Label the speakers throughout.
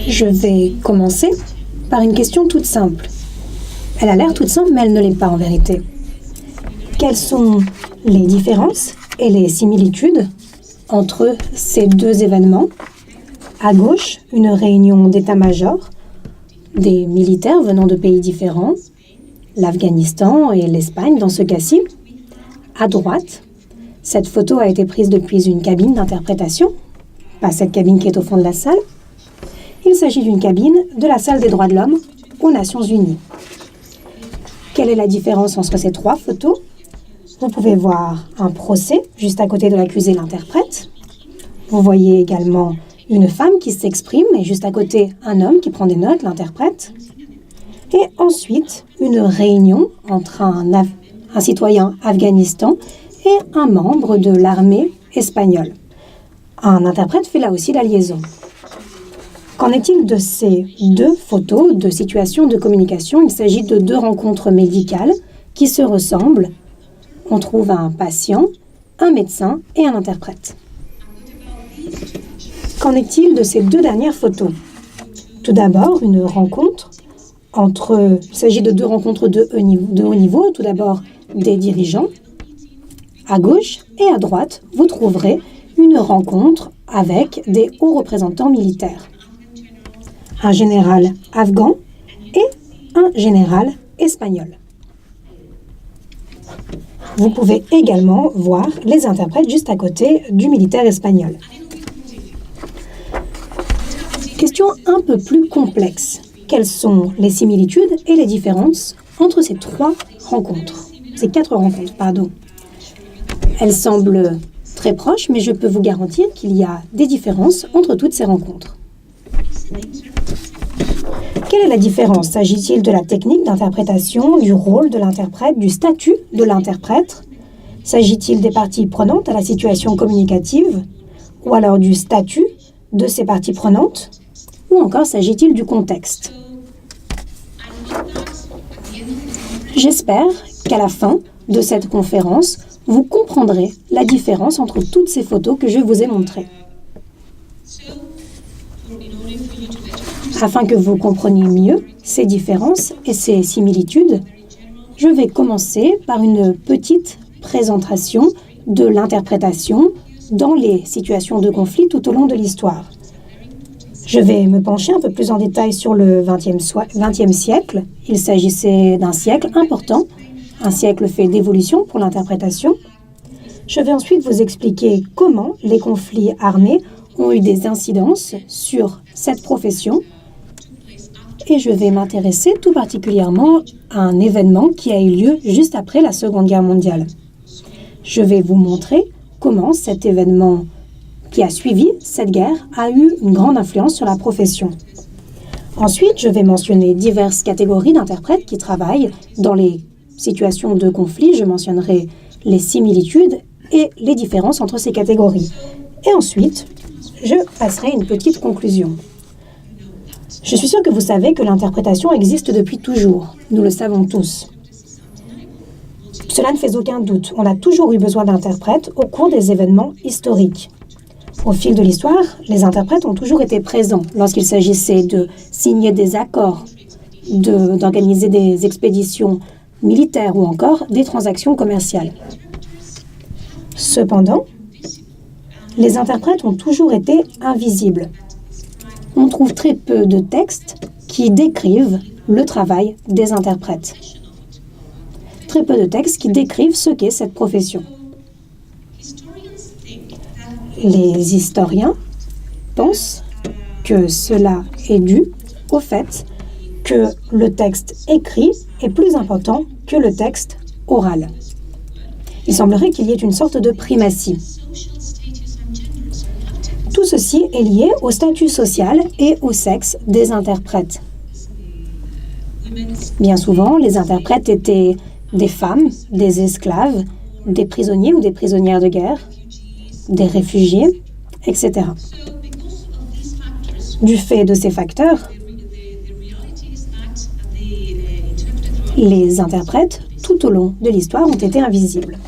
Speaker 1: Je vais commencer par une question toute simple. Elle a l'air toute simple, mais elle ne l'est pas en vérité. Quelles sont les différences et les similitudes entre ces deux événements? À gauche, une réunion d'état-major, des militaires venant de pays différents, l'Afghanistan et l'Espagne dans ce cas-ci. À droite, cette photo a été prise depuis une cabine d'interprétation, pas cette cabine qui est au fond de la salle. Il s'agit d'une cabine de la salle des droits de l'homme aux Nations Unies. Quelle est la différence entre ces trois photos? Vous pouvez voir un procès juste à côté de l'accusé, l'interprète. Vous voyez également une femme qui s'exprime et juste à côté un homme qui prend des notes, l'interprète. Et ensuite, une réunion entre un citoyen afghanistan et un membre de l'armée espagnole. Un interprète fait là aussi la liaison. Qu'en est-il de ces deux photos de situation de communication? Il s'agit de deux rencontres médicales qui se ressemblent. On trouve un patient, un médecin et un interprète. Qu'en est-il de ces deux dernières photos? Tout d'abord, une rencontre il s'agit de deux rencontres de haut niveau. Tout d'abord, des dirigeants. À gauche et à droite, vous trouverez une rencontre avec des hauts représentants militaires. Un général afghan et un général espagnol. Vous pouvez également voir les interprètes juste à côté du militaire espagnol. Question un peu plus complexe. Quelles sont les similitudes et les différences entre ces quatre rencontres, pardon. Elles semblent très proches, mais je peux vous garantir qu'il y a des différences entre toutes ces rencontres. Quelle est la différence? S'agit-il de la technique d'interprétation, du rôle de l'interprète, du statut de l'interprète? S'agit-il des parties prenantes à la situation communicative? Ou alors du statut de ces parties prenantes? Ou encore s'agit-il du contexte? J'espère qu'à la fin de cette conférence, vous comprendrez la différence entre toutes ces photos que je vous ai montrées. Afin que vous compreniez mieux ces différences et ces similitudes, je vais commencer par une petite présentation de l'interprétation dans les situations de conflit tout au long de l'histoire. Je vais me pencher un peu plus en détail sur le XXe siècle. Il s'agissait d'un siècle important, un siècle fait d'évolution pour l'interprétation. Je vais ensuite vous expliquer comment les conflits armés ont eu des incidences sur cette profession. Et je vais m'intéresser tout particulièrement à un événement qui a eu lieu juste après la Seconde Guerre mondiale. Je vais vous montrer comment cet événement qui a suivi cette guerre a eu une grande influence sur la profession. Ensuite, je vais mentionner diverses catégories d'interprètes qui travaillent dans les situations de conflit. Je mentionnerai les similitudes et les différences entre ces catégories. Et ensuite, je passerai une petite conclusion. Je suis sûre que vous savez que l'interprétation existe depuis toujours. Nous le savons tous. Cela ne fait aucun doute. On a toujours eu besoin d'interprètes au cours des événements historiques. Au fil de l'histoire, les interprètes ont toujours été présents lorsqu'il s'agissait de signer des accords, d'organiser des expéditions militaires ou encore des transactions commerciales. Cependant, les interprètes ont toujours été invisibles. On trouve très peu de textes qui décrivent le travail des interprètes. Très peu de textes qui décrivent ce qu'est cette profession. Les historiens pensent que cela est dû au fait que le texte écrit est plus important que le texte oral. Il semblerait qu'il y ait une sorte de primatie. Tout ceci est lié au statut social et au sexe des interprètes. Bien souvent, les interprètes étaient des femmes, des esclaves, des prisonniers ou des prisonnières de guerre, des réfugiés, etc. Du fait de ces facteurs, les interprètes tout au long de l'histoire ont été invisibles.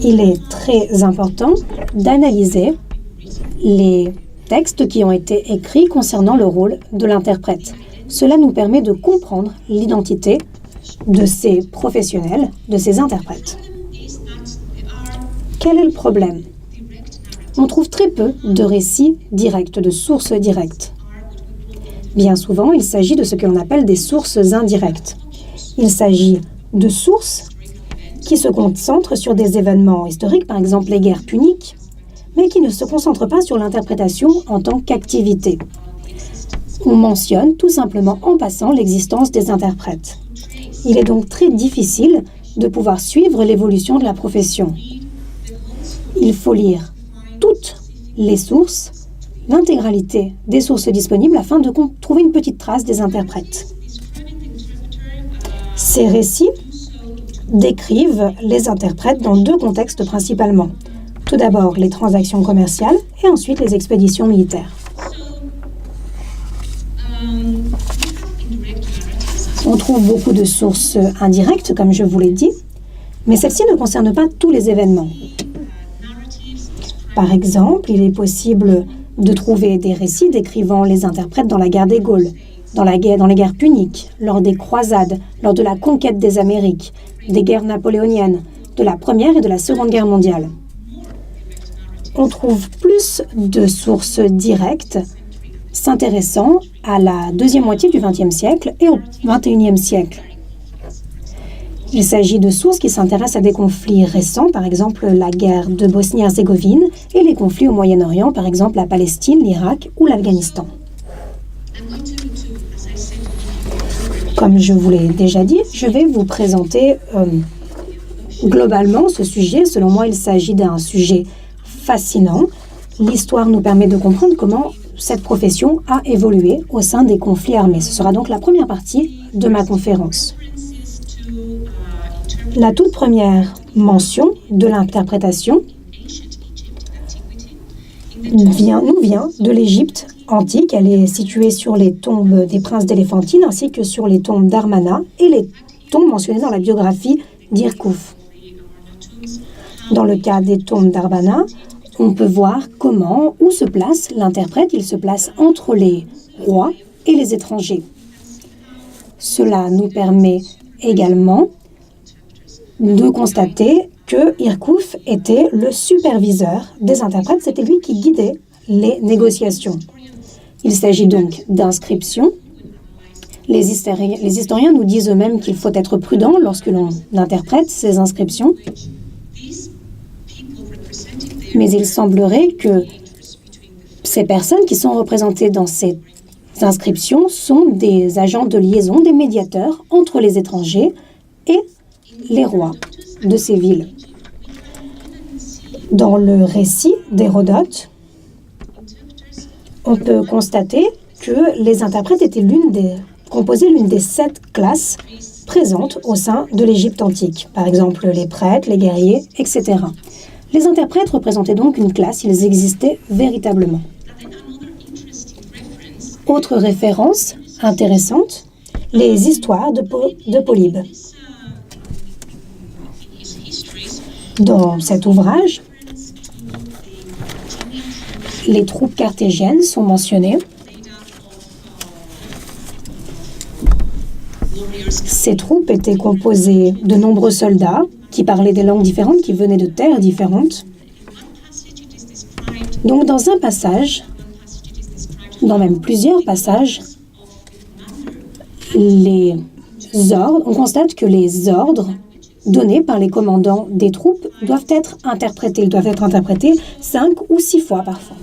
Speaker 1: Il est très important d'analyser les textes qui ont été écrits concernant le rôle de l'interprète. Cela nous permet de comprendre l'identité de ces professionnels, de ces interprètes. Quel est le problème? On trouve très peu de récits directs, de sources directes. Bien souvent, il s'agit de ce que l'on appelle des sources indirectes. Il s'agit de sources qui se concentrent sur des événements historiques, par exemple les guerres puniques, mais qui ne se concentrent pas sur l'interprétation en tant qu'activité. On mentionne tout simplement en passant l'existence des interprètes. Il est donc très difficile de pouvoir suivre l'évolution de la profession. Il faut lire toutes les sources, l'intégralité des sources disponibles afin de trouver une petite trace des interprètes. Ces récits décrivent les interprètes dans deux contextes principalement. Tout d'abord, les transactions commerciales et ensuite les expéditions militaires. On trouve beaucoup de sources indirectes, comme je vous l'ai dit, mais celles-ci ne concernent pas tous les événements. Par exemple, il est possible de trouver des récits décrivant les interprètes dans la guerre des Gaules, dans les guerres puniques, lors des croisades, lors de la conquête des Amériques, des guerres napoléoniennes, de la Première et de la Seconde Guerre mondiale. On trouve plus de sources directes s'intéressant à la deuxième moitié du XXe siècle et au XXIe siècle. Il s'agit de sources qui s'intéressent à des conflits récents, par exemple la guerre de Bosnie-Herzégovine, et les conflits au Moyen-Orient, par exemple la Palestine, l'Irak ou l'Afghanistan. Comme je vous l'ai déjà dit, je vais vous présenter globalement ce sujet. Selon moi, il s'agit d'un sujet fascinant. L'histoire nous permet de comprendre comment cette profession a évolué au sein des conflits armés. Ce sera donc la première partie de ma conférence. La toute première mention de l'interprétation nous vient de l'Égypte antique. Elle est située sur les tombes des princes d'Éléphantine ainsi que sur les tombes d'Armana et les tombes mentionnées dans la biographie d'Irkouf. Dans le cas des tombes d'Armana, on peut voir où se place l'interprète. Il se place entre les rois et les étrangers. Cela nous permet également de constater que Irkouf était le superviseur des interprètes. C'était lui qui guidait les négociations. Il s'agit donc d'inscriptions. Les historiens nous disent eux-mêmes qu'il faut être prudent lorsque l'on interprète ces inscriptions. Mais il semblerait que ces personnes qui sont représentées dans ces inscriptions sont des agents de liaison, des médiateurs entre les étrangers et les rois de ces villes. Dans le récit d'Hérodote, on peut constater que les interprètes étaient composaient l'une des 7 classes présentes au sein de l'Égypte antique. Par exemple, les prêtres, les guerriers, etc. Les interprètes représentaient donc une classe, ils existaient véritablement. Autre référence intéressante, les histoires de Polybe. Dans cet ouvrage, les troupes carthagènes sont mentionnées. Ces troupes étaient composées de nombreux soldats qui parlaient des langues différentes, qui venaient de terres différentes. Donc dans un passage, dans même plusieurs passages, on constate que les ordres donnés par les commandants des troupes doivent être interprétés. Ils doivent être interprétés 5 ou 6 fois parfois.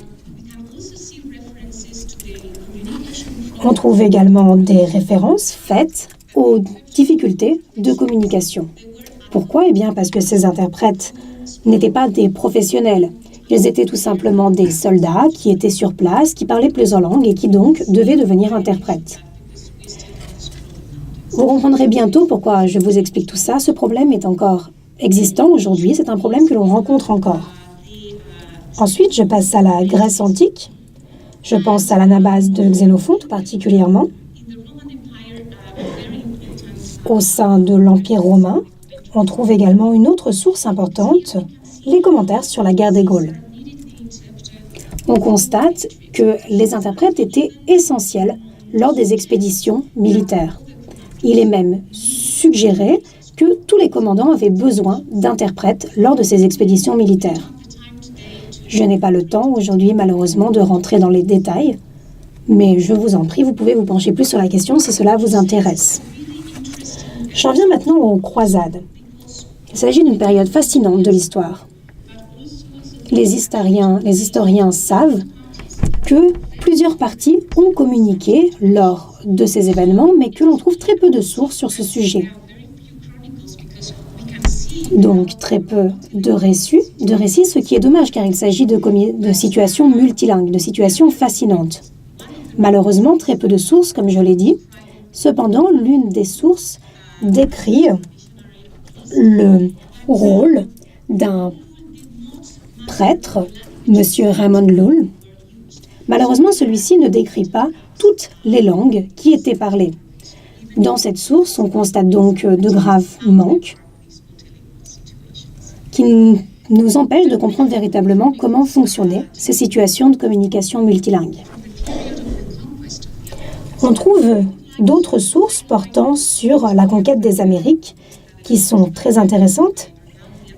Speaker 1: On trouve également des références faites aux difficultés de communication. Pourquoi? Eh bien, parce que ces interprètes n'étaient pas des professionnels. Ils étaient tout simplement des soldats qui étaient sur place, qui parlaient plusieurs langues et qui donc devaient devenir interprètes. Vous comprendrez bientôt pourquoi je vous explique tout ça. Ce problème est encore existant aujourd'hui. C'est un problème que l'on rencontre encore. Ensuite, je passe à la Grèce antique. Je pense à l'Anabase de Xénophon tout particulièrement. Au sein de l'Empire romain, on trouve également une autre source importante, les commentaires sur la guerre des Gaules. On constate que les interprètes étaient essentiels lors des expéditions militaires. Il est même suggéré que tous les commandants avaient besoin d'interprètes lors de ces expéditions militaires. Je n'ai pas le temps aujourd'hui, malheureusement, de rentrer dans les détails, mais je vous en prie, vous pouvez vous pencher plus sur la question si cela vous intéresse. J'en viens maintenant aux croisades. Il s'agit d'une période fascinante de l'histoire. Les historiens savent que plusieurs parties ont communiqué lors de ces événements, mais que l'on trouve très peu de sources sur ce sujet. Donc très peu de récits, ce qui est dommage car il s'agit de situations multilingues, de situations fascinantes. Malheureusement, très peu de sources, comme je l'ai dit. Cependant, l'une des sources décrit le rôle d'un prêtre, M. Raymond Lull. Malheureusement, celui-ci ne décrit pas toutes les langues qui étaient parlées. Dans cette source, on constate donc de graves manques qui nous empêchent de comprendre véritablement comment fonctionnaient ces situations de communication multilingue. On trouve d'autres sources portant sur la conquête des Amériques qui sont très intéressantes.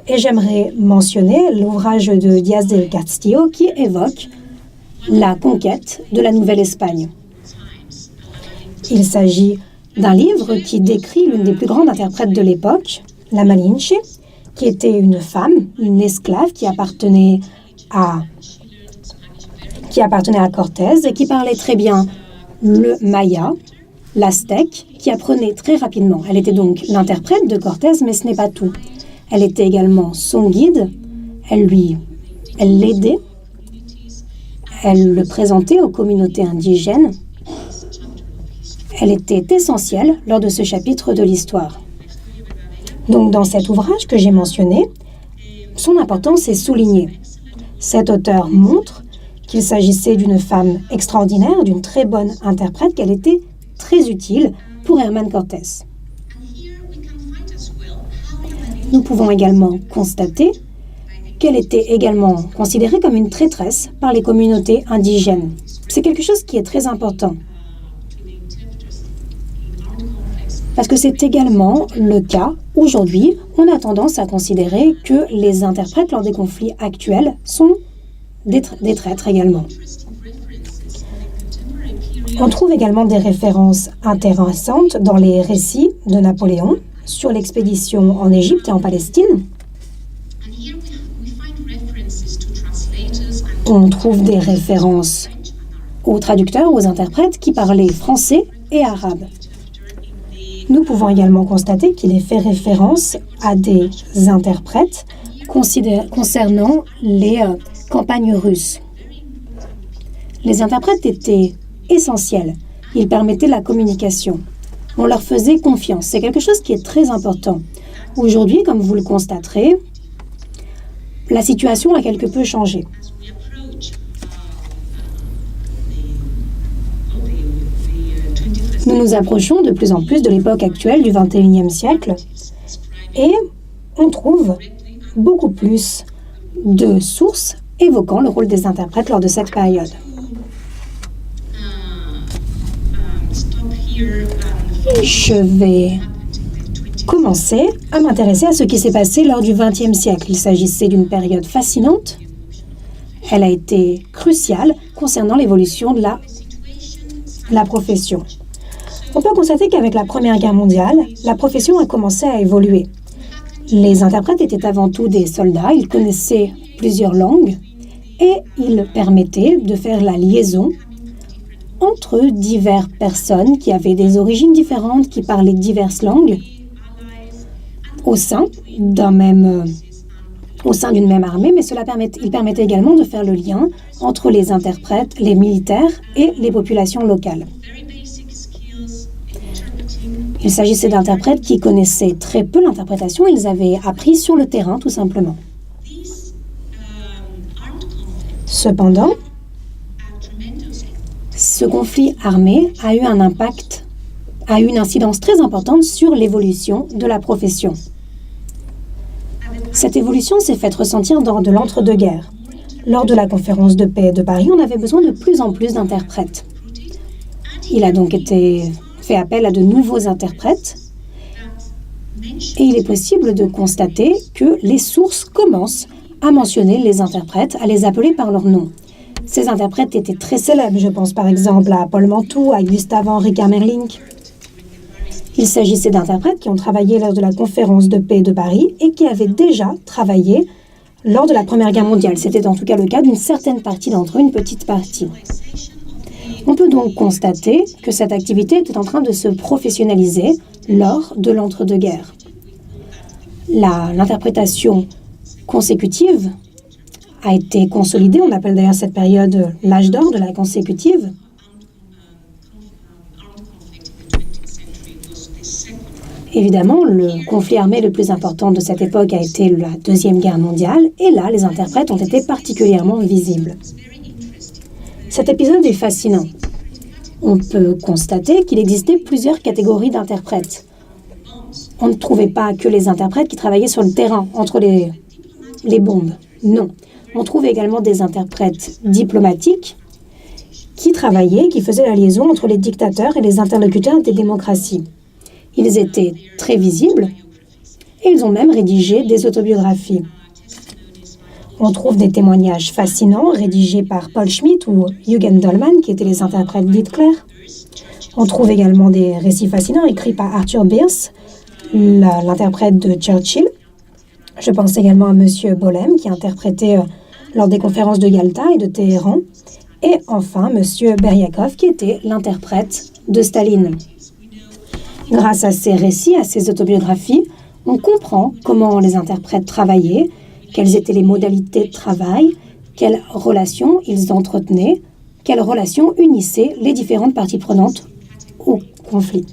Speaker 1: Et j'aimerais mentionner l'ouvrage de Díaz del Castillo qui évoque la conquête de la Nouvelle-Espagne. Il s'agit d'un livre qui décrit l'une des plus grandes interprètes de l'époque, la Malinche, qui était une femme, une esclave qui appartenait à Cortés et qui parlait très bien le maya, l'aztèque, qui apprenait très rapidement. Elle était donc l'interprète de Cortés, mais ce n'est pas tout. Elle était également son guide, elle l'aidait, elle le présentait aux communautés indigènes. Elle était essentielle lors de ce chapitre de l'histoire. Donc dans cet ouvrage que j'ai mentionné, son importance est soulignée. Cet auteur montre qu'il s'agissait d'une femme extraordinaire, d'une très bonne interprète, qu'elle était très utile pour Hernán Cortés. Nous pouvons également constater qu'elle était également considérée comme une traîtresse par les communautés indigènes. C'est quelque chose qui est très important. Parce que c'est également le cas aujourd'hui. On a tendance à considérer que les interprètes lors des conflits actuels sont des traîtres également. On trouve également des références intéressantes dans les récits de Napoléon sur l'expédition en Égypte et en Palestine. On trouve des références aux traducteurs, aux interprètes qui parlaient français et arabe. Nous pouvons également constater qu'il est fait référence à des interprètes concernant les campagnes russes. Les interprètes étaient essentiels. Ils permettaient la communication. On leur faisait confiance. C'est quelque chose qui est très important. Aujourd'hui, comme vous le constaterez, la situation a quelque peu changé. Nous nous approchons de plus en plus de l'époque actuelle du XXIe siècle et on trouve beaucoup plus de sources évoquant le rôle des interprètes lors de cette période. Je vais commencer à m'intéresser à ce qui s'est passé lors du XXe siècle. Il s'agissait d'une période fascinante. Elle a été cruciale concernant l'évolution de la profession. On peut constater qu'avec la Première Guerre mondiale, la profession a commencé à évoluer. Les interprètes étaient avant tout des soldats, ils connaissaient plusieurs langues et ils permettaient de faire la liaison entre diverses personnes qui avaient des origines différentes, qui parlaient diverses langues au sein d'une même armée, mais il permettait également de faire le lien entre les interprètes, les militaires et les populations locales. Il s'agissait d'interprètes qui connaissaient très peu l'interprétation, ils avaient appris sur le terrain tout simplement. Cependant, ce conflit armé a eu un impact a eu une incidence très importante sur l'évolution de la profession. Cette évolution s'est faite ressentir lors de l'entre-deux-guerres. Lors de la conférence de paix de Paris, on avait besoin de plus en plus d'interprètes. Il a donc été fait appel à de nouveaux interprètes et il est possible de constater que les sources commencent à mentionner les interprètes, à les appeler par leur nom. Ces interprètes étaient très célèbres, je pense par exemple à Paul Mantoux, à Gustave-Henri Kamerlingh. Il s'agissait d'interprètes qui ont travaillé lors de la conférence de paix de Paris et qui avaient déjà travaillé lors de la Première Guerre mondiale. C'était en tout cas le cas d'une certaine partie d'entre eux, une petite partie. On peut donc constater que cette activité était en train de se professionnaliser lors de l'entre-deux-guerres. L'interprétation consécutive a été consolidée. On appelle d'ailleurs cette période l'âge d'or de la consécutive. Évidemment, le conflit armé le plus important de cette époque a été la Deuxième Guerre mondiale, et là, les interprètes ont été particulièrement visibles. Cet épisode est fascinant. On peut constater qu'il existait plusieurs catégories d'interprètes. On ne trouvait pas que les interprètes qui travaillaient sur le terrain, entre les bombes. Non. On trouve également des interprètes diplomatiques qui travaillaient, qui faisaient la liaison entre les dictateurs et les interlocuteurs des démocraties. Ils étaient très visibles et ils ont même rédigé des autobiographies. On trouve des témoignages fascinants rédigés par Paul Schmidt ou Eugen Dollmann, qui étaient les interprètes d'Hitler. On trouve également des récits fascinants écrits par Arthur Bierce, l'interprète de Churchill. Je pense également à M. Bolem, qui interprétait lors des conférences de Yalta et de Téhéran. Et enfin, M. Beryakov, qui était l'interprète de Staline. Grâce à ces récits, à ces autobiographies, on comprend comment les interprètes travaillaient, quelles étaient les modalités de travail, quelles relations ils entretenaient, quelles relations unissaient les différentes parties prenantes au conflit.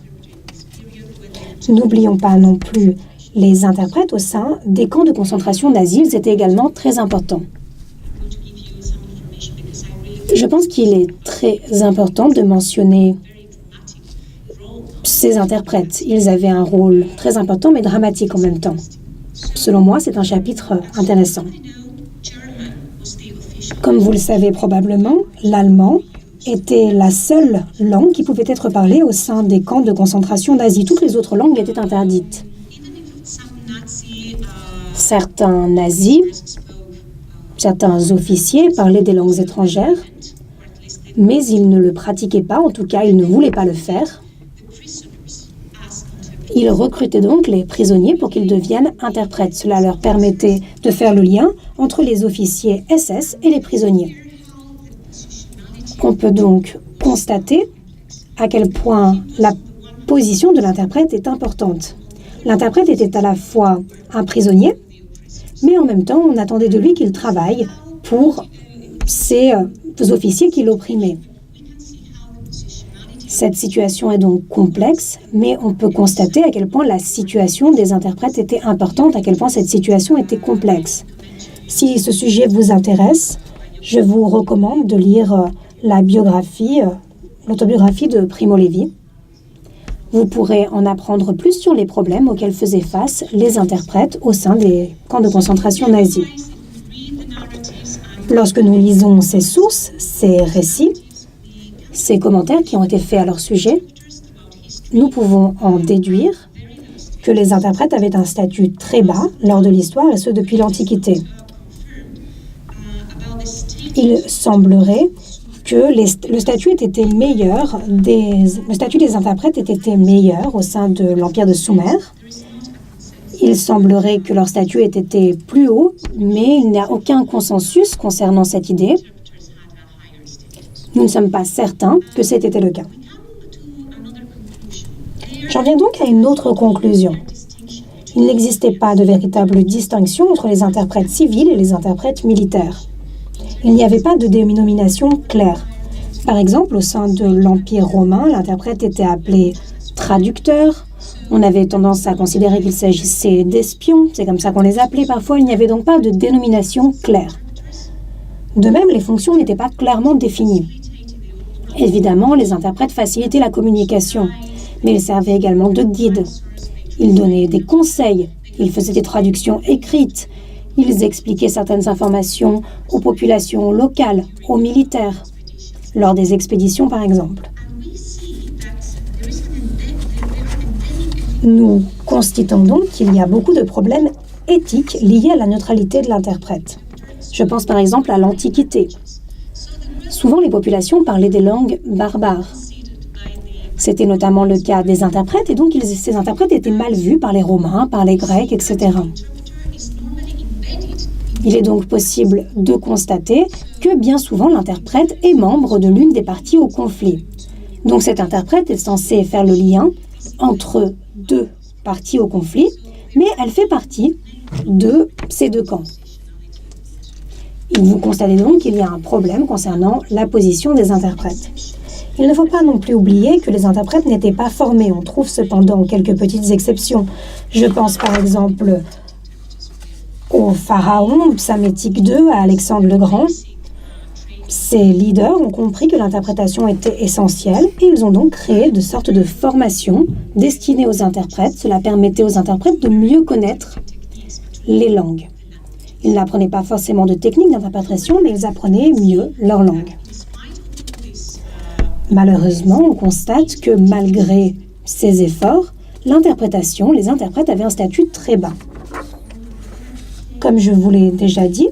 Speaker 1: N'oublions pas non plus les interprètes au sein des camps de concentration nazis, ils étaient également très importants. Je pense qu'il est très important de mentionner ces interprètes. Ils avaient un rôle très important mais dramatique en même temps. Selon moi, c'est un chapitre intéressant. Comme vous le savez probablement, l'allemand était la seule langue qui pouvait être parlée au sein des camps de concentration nazis. Toutes les autres langues étaient interdites. Certains nazis, certains officiers parlaient des langues étrangères, mais ils ne le pratiquaient pas, en tout cas, ils ne voulaient pas le faire. Ils recrutaient donc les prisonniers pour qu'ils deviennent interprètes. Cela leur permettait de faire le lien entre les officiers SS et les prisonniers. On peut donc constater à quel point la position de l'interprète est importante. L'interprète était à la fois un prisonnier, mais en même temps, on attendait de lui qu'il travaille pour ces officiers qui l'opprimaient. Cette situation est donc complexe, mais on peut constater à quel point la situation des interprètes était importante, à quel point cette situation était complexe. Si ce sujet vous intéresse, je vous recommande de lire l'autobiographie de Primo Levi. Vous pourrez en apprendre plus sur les problèmes auxquels faisaient face les interprètes au sein des camps de concentration nazis. Lorsque nous lisons ces sources, ces récits, ces commentaires qui ont été faits à leur sujet, nous pouvons en déduire que les interprètes avaient un statut très bas lors de l'histoire, et ce depuis l'Antiquité. Il semblerait que le statut des interprètes était meilleur au sein de l'Empire de Sumer. Il semblerait que leur statut ait été plus haut, mais il n'y a aucun consensus concernant cette idée. Nous ne sommes pas certains que c'était le cas. J'en viens donc à une autre conclusion. Il n'existait pas de véritable distinction entre les interprètes civils et les interprètes militaires. Il n'y avait pas de dénomination claire. Par exemple, au sein de l'Empire romain, l'interprète était appelé traducteur. On avait tendance à considérer qu'il s'agissait d'espions, c'est comme ça qu'on les appelait parfois. Il n'y avait donc pas de dénomination claire. De même, les fonctions n'étaient pas clairement définies. Évidemment, les interprètes facilitaient la communication. mais il servait également de guide. Ils donnaient des conseils, ils faisaient des traductions écrites, ils expliquaient certaines informations aux populations locales, aux militaires, lors des expéditions par exemple. Nous constatons donc qu'il y a beaucoup de problèmes éthiques liés à la neutralité de l'interprète. Je pense par exemple à l'Antiquité. Souvent, les populations parlaient des langues barbares. C'était notamment le cas des interprètes, et donc ces interprètes étaient mal vus par les Romains, par les Grecs, etc. Il est donc possible de constater que bien souvent l'interprète est membre de l'une des parties au conflit. Donc cet interprète est censé faire le lien entre deux parties au conflit, mais elle fait partie de ces deux camps. Vous constatez donc qu'il y a un problème concernant la position des interprètes. Il ne faut pas non plus oublier que les interprètes n'étaient pas formés. On trouve cependant quelques petites exceptions. Je pense par exemple au pharaon Psamétique II, à Alexandre le Grand. Ces leaders ont compris que l'interprétation était essentielle et ils ont donc créé de sortes de formations destinées aux interprètes. Cela permettait aux interprètes de mieux connaître les langues. Ils n'apprenaient pas forcément de techniques d'interprétation, mais ils apprenaient mieux leur langue. Malheureusement, on constate que malgré ces efforts, les interprètes avaient un statut très bas. Comme je vous l'ai déjà dit,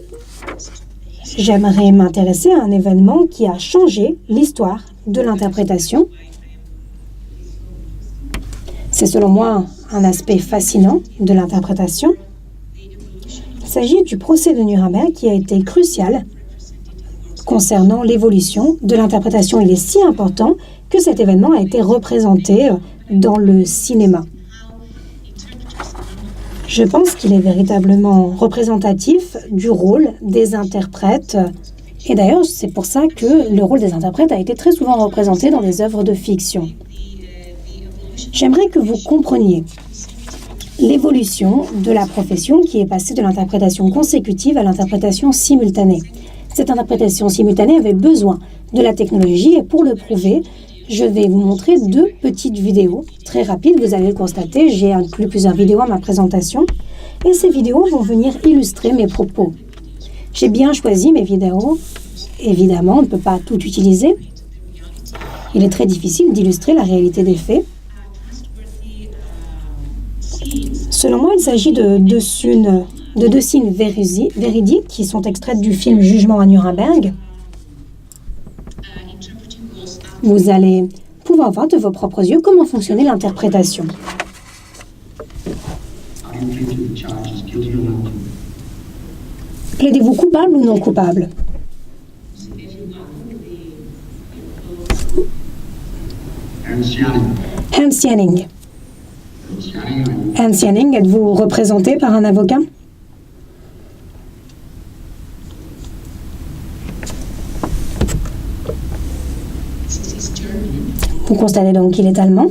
Speaker 1: j'aimerais m'intéresser à un événement qui a changé l'histoire de l'interprétation. C'est selon moi un aspect fascinant de l'interprétation. Il s'agit du procès de Nuremberg qui a été crucial concernant l'évolution de l'interprétation. Il est si important que cet événement a été représenté dans le cinéma. Je pense qu'il est véritablement représentatif du rôle des interprètes. Et d'ailleurs, c'est pour ça que le rôle des interprètes a été très souvent représenté dans des œuvres de fiction. J'aimerais que vous compreniez l'évolution de la profession qui est passée de l'interprétation consécutive à l'interprétation simultanée. Cette interprétation simultanée avait besoin de la technologie et pour le prouver, je vais vous montrer deux petites vidéos très rapides. Vous allez le constater, j'ai inclus plusieurs vidéos à ma présentation et ces vidéos vont venir illustrer mes propos. J'ai bien choisi mes vidéos. Évidemment, on ne peut pas tout utiliser. Il est très difficile d'illustrer la réalité des faits. Selon moi, il s'agit de deux signes véridiques qui sont extraits du film Jugement à Nuremberg. Vous allez pouvoir voir de vos propres yeux comment fonctionnait l'interprétation. Plaidez-vous coupable ou non coupable? Hans Janning. Hans Janning, êtes-vous représenté par un avocat? Vous constatez donc qu'il est allemand.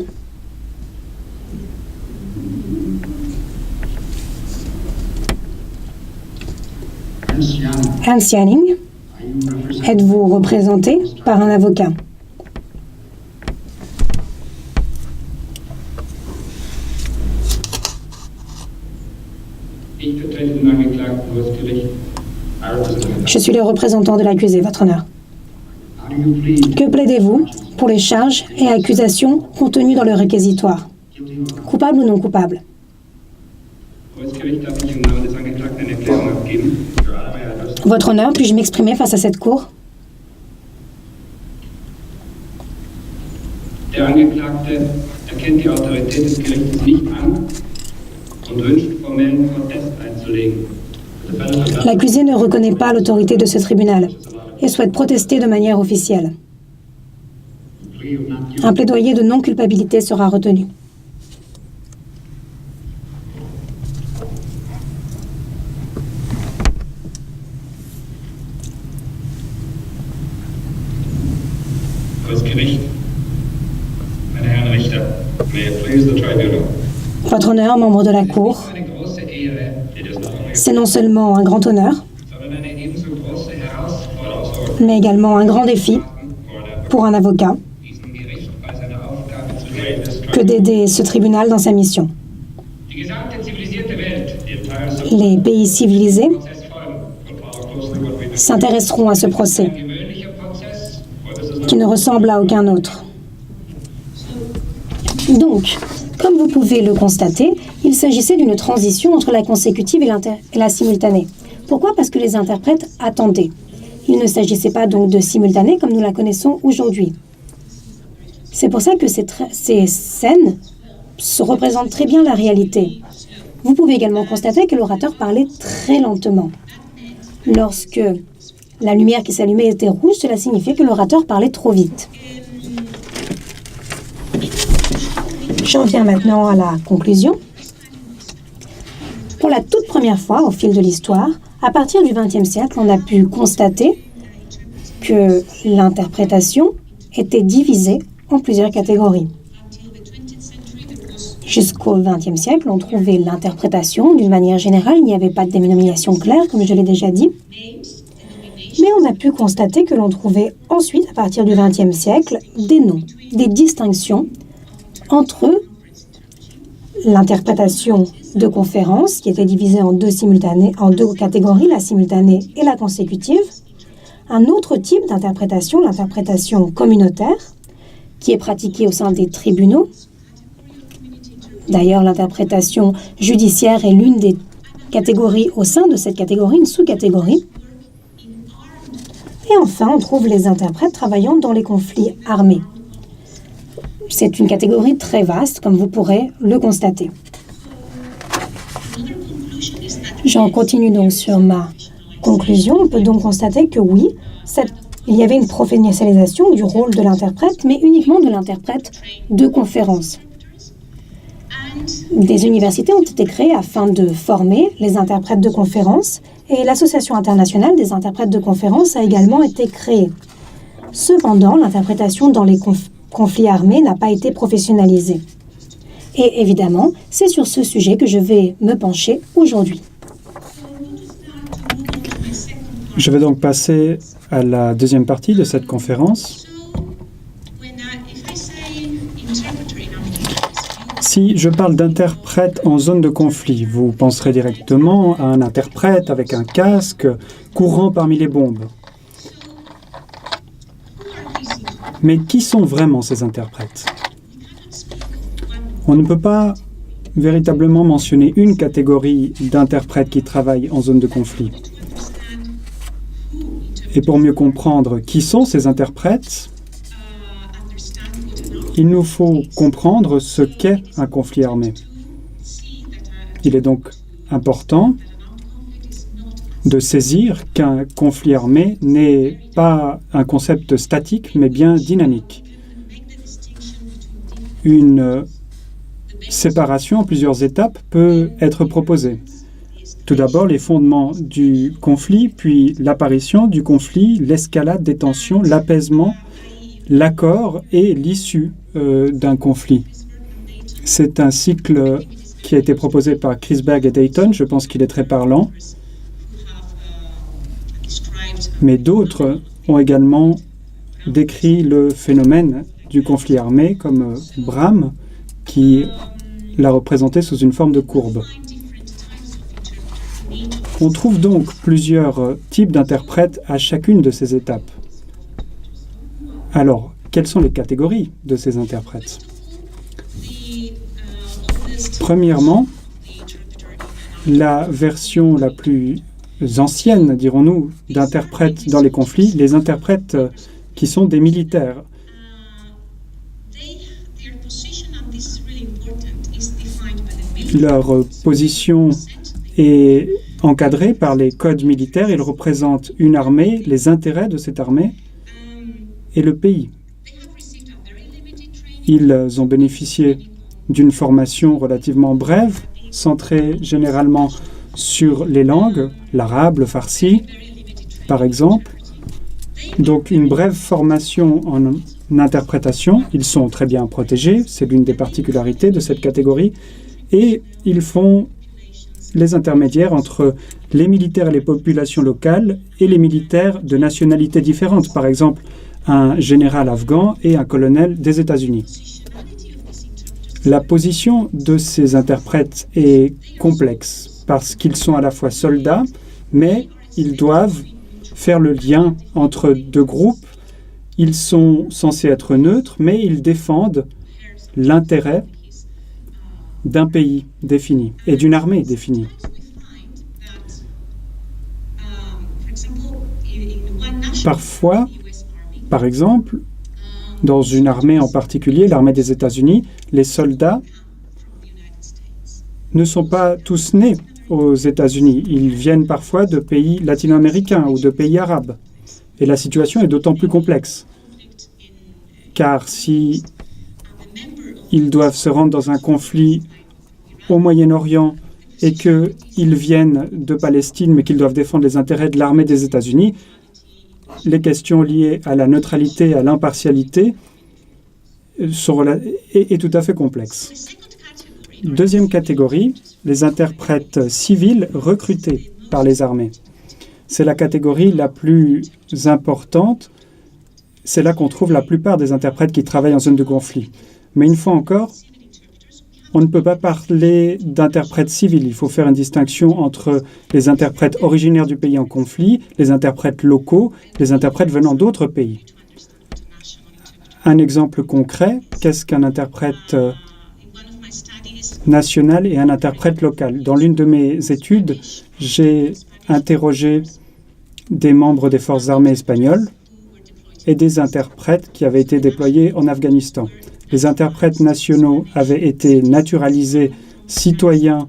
Speaker 1: Hans Janning, êtes-vous représenté par un avocat? Je suis le représentant de l'accusé, Votre Honneur. Que plaidez-vous pour les charges et accusations contenues dans le réquisitoire? Coupable ou non coupable? Votre Honneur, puis-je m'exprimer face à cette cour?
Speaker 2: Der Angeklagte erkennt die Autorität des Gerichtes nicht an und wünscht formellen Protest einzulegen.
Speaker 1: L'accusé ne reconnaît pas l'autorité de ce tribunal et souhaite protester de manière officielle. Un plaidoyer de non-culpabilité sera retenu. Votre Honneur, membre de la Cour, c'est non seulement un grand honneur, mais également un grand défi pour un avocat que d'aider ce tribunal dans sa mission. Les pays civilisés s'intéresseront à ce procès, qui ne ressemble à aucun autre. Donc, comme vous pouvez le constater, il s'agissait d'une transition entre la consécutive et la simultanée. Pourquoi? Parce que les interprètes attendaient. Il ne s'agissait pas donc de simultanée comme nous la connaissons aujourd'hui. C'est pour ça que ces scènes se représentent très bien la réalité. Vous pouvez également constater que l'orateur parlait très lentement. Lorsque la lumière qui s'allumait était rouge, cela signifiait que l'orateur parlait trop vite. J'en viens maintenant à la conclusion. Pour la toute première fois au fil de l'histoire, à partir du XXe siècle, on a pu constater que l'interprétation était divisée en plusieurs catégories. Jusqu'au XXe siècle, on trouvait l'interprétation d'une manière générale. Il n'y avait pas de dénomination claire, comme je l'ai déjà dit. Mais on a pu constater que l'on trouvait ensuite, à partir du XXe siècle, des noms, des distinctions entre l'interprétation de conférence, qui était divisée en deux catégories, la simultanée et la consécutive, un autre type d'interprétation, l'interprétation communautaire, qui est pratiquée au sein des tribunaux. D'ailleurs, l'interprétation judiciaire est l'une des catégories au sein de cette catégorie, une sous-catégorie. Et enfin, on trouve les interprètes travaillant dans les conflits armés. C'est une catégorie très vaste, comme vous pourrez le constater. J'en continue donc sur ma conclusion. On peut donc constater que oui, il y avait une professionnalisation du rôle de l'interprète, mais uniquement de l'interprète de conférence. Des universités ont été créées afin de former les interprètes de conférence et l'Association internationale des interprètes de conférence a également été créée. Cependant, l'interprétation dans les conflits armés n'a pas été professionnalisée. Et évidemment, c'est sur ce sujet que je vais me pencher aujourd'hui.
Speaker 3: Je vais donc passer à la deuxième partie de cette conférence. Si je parle d'interprète en zone de conflit, vous penserez directement à un interprète avec un casque courant parmi les bombes. Mais qui sont vraiment ces interprètes? On ne peut pas véritablement mentionner une catégorie d'interprètes qui travaillent en zone de conflit. Et pour mieux comprendre qui sont ces interprètes, il nous faut comprendre ce qu'est un conflit armé. Il est donc important de saisir qu'un conflit armé n'est pas un concept statique, mais bien dynamique. Une séparation en plusieurs étapes peut être proposée. Tout d'abord, les fondements du conflit, puis l'apparition du conflit, l'escalade des tensions, l'apaisement, l'accord et l'issue d'un conflit. C'est un cycle qui a été proposé par Krisberg et Dayton. Je pense qu'il est très parlant. Mais d'autres ont également décrit le phénomène du conflit armé, comme Bram, qui l'a représenté sous une forme de courbe. On trouve donc plusieurs types d'interprètes à chacune de ces étapes. Alors, quelles sont les catégories de ces interprètes? Premièrement, la version la plus ancienne, dirons-nous, d'interprètes dans les conflits, les interprètes qui sont des militaires. Leur position est encadrés par les codes militaires. Ils représentent une armée, les intérêts de cette armée et le pays. Ils ont bénéficié d'une formation relativement brève, centrée généralement sur les langues, l'arabe, le farsi, par exemple. Donc une brève formation en interprétation. Ils sont très bien protégés, c'est l'une des particularités de cette catégorie, et ils font les intermédiaires entre les militaires et les populations locales et les militaires de nationalités différentes, par exemple un général afghan et un colonel des États-Unis. La position de ces interprètes est complexe parce qu'ils sont à la fois soldats, mais ils doivent faire le lien entre deux groupes. Ils sont censés être neutres, mais ils défendent l'intérêt d'un pays défini et d'une armée définie. Parfois, par exemple, dans une armée en particulier, l'armée des États-Unis, les soldats ne sont pas tous nés aux États-Unis. Ils viennent parfois de pays latino-américains ou de pays arabes. Et la situation est d'autant plus complexe. Car si ils doivent se rendre dans un conflit au Moyen-Orient et qu'ils viennent de Palestine, mais qu'ils doivent défendre les intérêts de l'armée des États-Unis, les questions liées à la neutralité, à l'impartialité, est tout à fait complexe. Deuxième catégorie, les interprètes civils recrutés par les armées. C'est la catégorie la plus importante. C'est là qu'on trouve la plupart des interprètes qui travaillent en zone de conflit. Mais une fois encore, on ne peut pas parler d'interprètes civils. Il faut faire une distinction entre les interprètes originaires du pays en conflit, les interprètes locaux, les interprètes venant d'autres pays. Un exemple concret, qu'est-ce qu'un interprète national et un interprète local? Dans l'une de mes études, j'ai interrogé des membres des forces armées espagnoles et des interprètes qui avaient été déployés en Afghanistan. Les interprètes nationaux avaient été naturalisés citoyens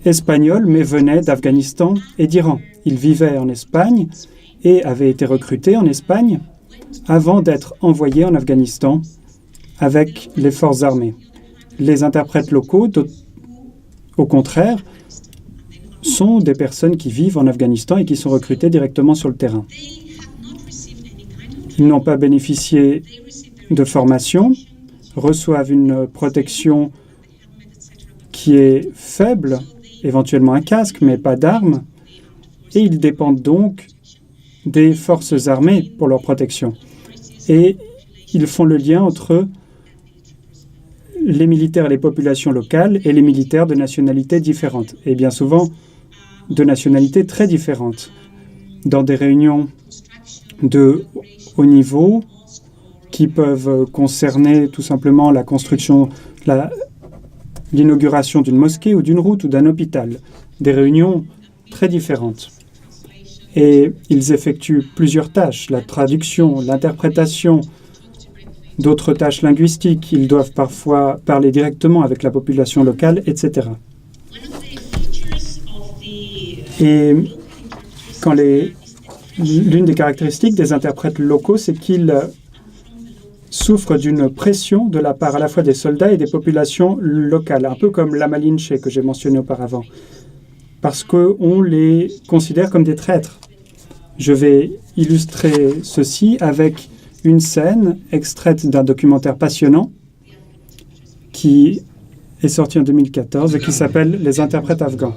Speaker 3: espagnols, mais venaient d'Afghanistan et d'Iran. Ils vivaient en Espagne et avaient été recrutés en Espagne avant d'être envoyés en Afghanistan avec les forces armées. Les interprètes locaux, au contraire, sont des personnes qui vivent en Afghanistan et qui sont recrutées directement sur le terrain. Ils n'ont pas bénéficié de formation, reçoivent une protection qui est faible, éventuellement un casque, mais pas d'armes, et ils dépendent donc des forces armées pour leur protection. Et ils font le lien entre les militaires et les populations locales et les militaires de nationalités différentes, et bien souvent de nationalités très différentes. Dans des réunions de haut niveau, qui peuvent concerner tout simplement la construction, l'inauguration d'une mosquée ou d'une route ou d'un hôpital. Des réunions très différentes. Et ils effectuent plusieurs tâches, la traduction, l'interprétation, d'autres tâches linguistiques. Ils doivent parfois parler directement avec la population locale, etc. Et l'une des caractéristiques des interprètes locaux, c'est qu'ils souffrent d'une pression de la part à la fois des soldats et des populations locales, un peu comme la Malinche que j'ai mentionné auparavant, parce qu'on les considère comme des traîtres. Je vais illustrer ceci avec une scène extraite d'un documentaire passionnant qui est sorti en 2014 et qui s'appelle « Les interprètes afghans ».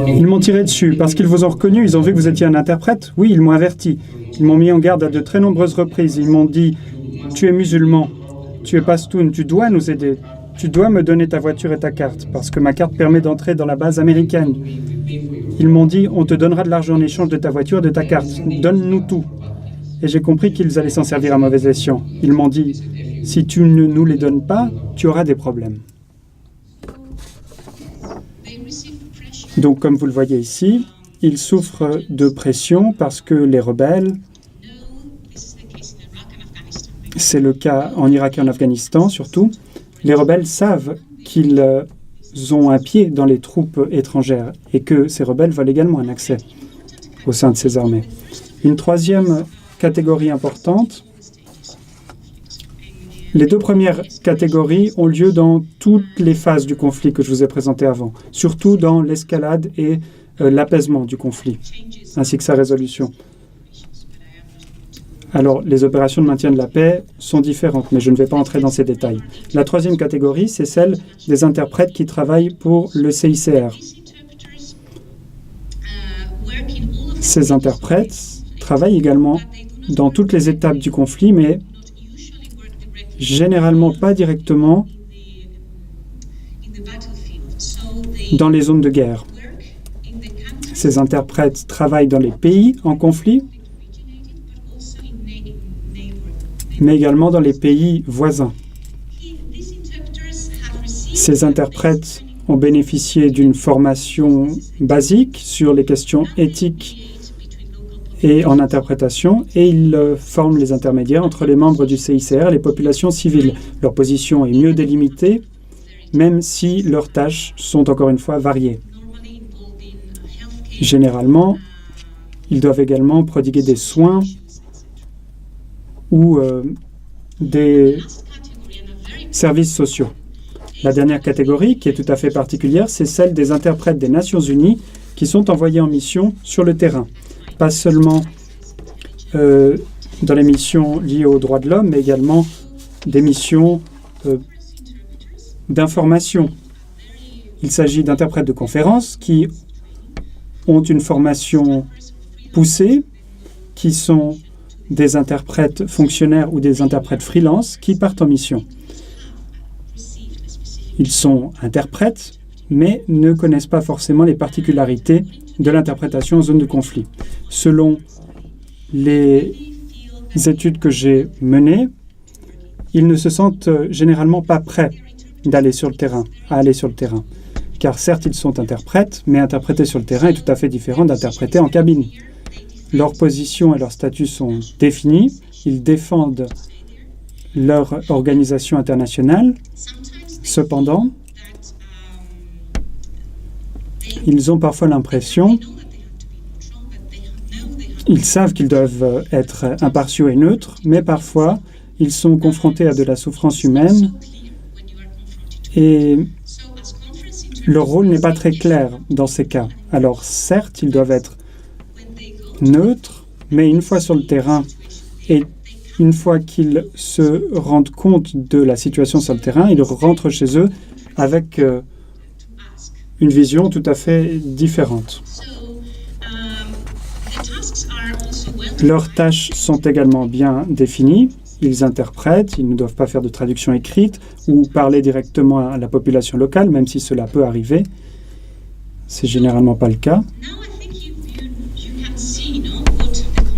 Speaker 3: Ils m'ont tiré dessus parce qu'ils vous ont reconnu, ils ont vu que vous étiez un interprète. Oui, ils m'ont averti. Ils m'ont mis en garde à de très nombreuses reprises. Ils m'ont dit « Tu es musulman, tu es pastoun, tu dois nous aider. Tu dois me donner ta voiture et ta carte parce que ma carte permet d'entrer dans la base américaine. » Ils m'ont dit « On te donnera de l'argent en échange de ta voiture et de ta carte. Donne-nous tout. » Et j'ai compris qu'ils allaient s'en servir à mauvais escient. Ils m'ont dit « Si tu ne nous les donnes pas, tu auras des problèmes. » Donc, comme vous le voyez ici, ils souffrent de pression parce que les rebelles, c'est le cas en Irak et en Afghanistan surtout, les rebelles savent qu'ils ont un pied dans les troupes étrangères et que ces rebelles veulent également un accès au sein de ces armées. Une troisième catégorie importante, les deux premières catégories ont lieu dans toutes les phases du conflit que je vous ai présenté avant, surtout dans l'escalade et l'apaisement du conflit, ainsi que sa résolution. Alors, les opérations de maintien de la paix sont différentes, mais je ne vais pas entrer dans ces détails. La troisième catégorie, c'est celle des interprètes qui travaillent pour le CICR. Ces interprètes travaillent également dans toutes les étapes du conflit, mais généralement pas directement dans les zones de guerre. Ces interprètes travaillent dans les pays en conflit, mais également dans les pays voisins. Ces interprètes ont bénéficié d'une formation basique sur les questions éthiques et en interprétation, et ils forment les intermédiaires entre les membres du CICR et les populations civiles. Leur position est mieux délimitée, même si leurs tâches sont encore une fois variées. Généralement, ils doivent également prodiguer des soins ou des services sociaux. La dernière catégorie, qui est tout à fait particulière, c'est celle des interprètes des Nations Unies qui sont envoyés en mission sur le terrain. Pas seulement dans les missions liées aux droits de l'homme, mais également des missions d'information. Il s'agit d'interprètes de conférences qui ont une formation poussée, qui sont des interprètes fonctionnaires ou des interprètes freelance qui partent en mission. Ils sont interprètes, mais ne connaissent pas forcément les particularités de l'interprétation en zone de conflit. Selon les études que j'ai menées, ils ne se sentent généralement pas prêts à aller sur le terrain. Car certes, ils sont interprètes, mais interpréter sur le terrain est tout à fait différent d'interpréter en cabine. Leur position et leur statut sont définis. Ils défendent leur organisation internationale. Cependant, ils ont parfois l'impression, ils savent qu'ils doivent être impartiaux et neutres, mais parfois, ils sont confrontés à de la souffrance humaine et leur rôle n'est pas très clair dans ces cas. Alors certes, ils doivent être neutres, mais une fois sur le terrain et une fois qu'ils se rendent compte de la situation sur le terrain, ils rentrent chez eux avec une vision tout à fait différente. Leurs tâches sont également bien définies. Ils interprètent, ils ne doivent pas faire de traduction écrite ou parler directement à la population locale, même si cela peut arriver. C'est généralement pas le cas.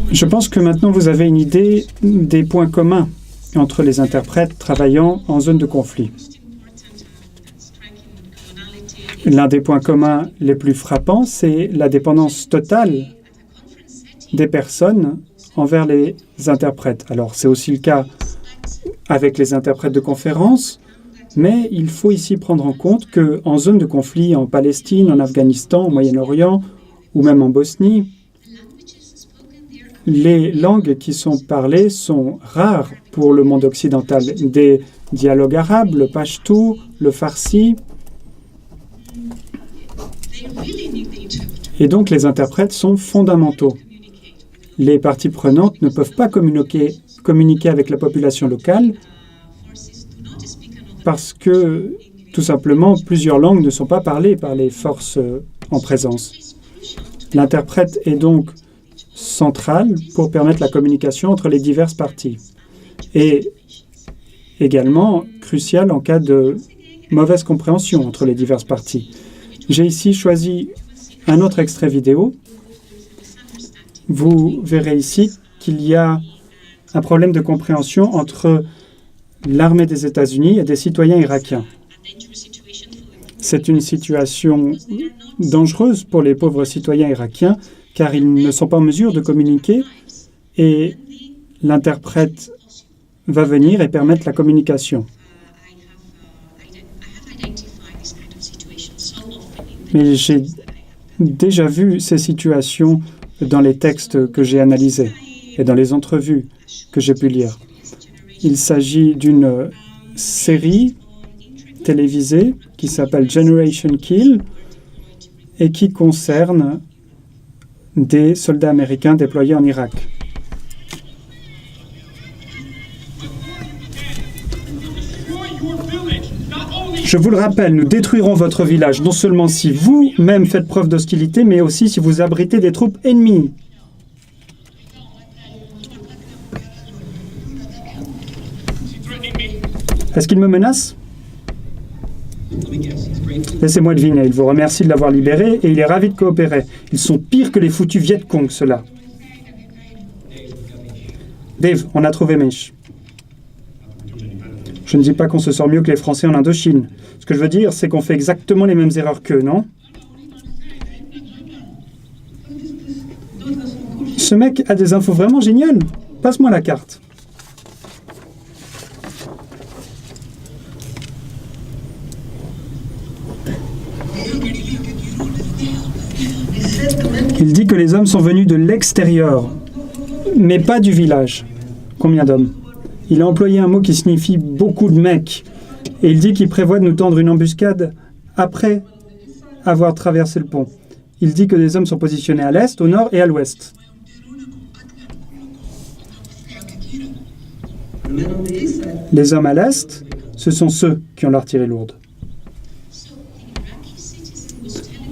Speaker 3: Je pense que maintenant vous avez une idée des points communs entre les interprètes travaillant en zone de conflit. L'un des points communs les plus frappants, c'est la dépendance totale des personnes envers les interprètes. Alors, c'est aussi le cas avec les interprètes de conférences, mais il faut ici prendre en compte qu'en zone de conflit, en Palestine, en Afghanistan, au Moyen-Orient ou même en Bosnie, les langues qui sont parlées sont rares pour le monde occidental. Des dialogues arabes, le pachtou, le farsi. Et donc, les interprètes sont fondamentaux. Les parties prenantes ne peuvent pas communiquer avec la population locale parce que, tout simplement, plusieurs langues ne sont pas parlées par les forces en présence. L'interprète est donc central pour permettre la communication entre les diverses parties et également crucial en cas de mauvaise compréhension entre les diverses parties. J'ai ici choisi un autre extrait vidéo. Vous verrez ici qu'il y a un problème de compréhension entre l'armée des États-Unis et des citoyens irakiens. C'est une situation dangereuse pour les pauvres citoyens irakiens car ils ne sont pas en mesure de communiquer et l'interprète va venir et permettre la communication. Mais j'ai déjà vu ces situations dans les textes que j'ai analysés et dans les entrevues que j'ai pu lire. Il s'agit d'une série télévisée qui s'appelle Generation Kill et qui concerne des soldats américains déployés en Irak. Je vous le rappelle, nous détruirons votre village, non seulement si vous-même faites preuve d'hostilité, mais aussi si vous abritez des troupes ennemies. Est-ce qu'il me menace? Laissez-moi deviner, il vous remercie de l'avoir libéré et il est ravi de coopérer. Ils sont pires que les foutus Viet Cong, ceux-là. Dave, on a trouvé Mish. Je ne dis pas qu'on se sort mieux que les Français en Indochine. Ce que je veux dire, c'est qu'on fait exactement les mêmes erreurs qu'eux, non? Ce mec a des infos vraiment géniales. Passe-moi la carte. Il dit que les hommes sont venus de l'extérieur, mais pas du village. Combien d'hommes? Il a employé un mot qui signifie beaucoup de mecs. Et il dit qu'il prévoit de nous tendre une embuscade après avoir traversé le pont. Il dit que des hommes sont positionnés à l'est, au nord et à l'ouest. Les hommes à l'est, ce sont ceux qui ont l'artillerie lourde.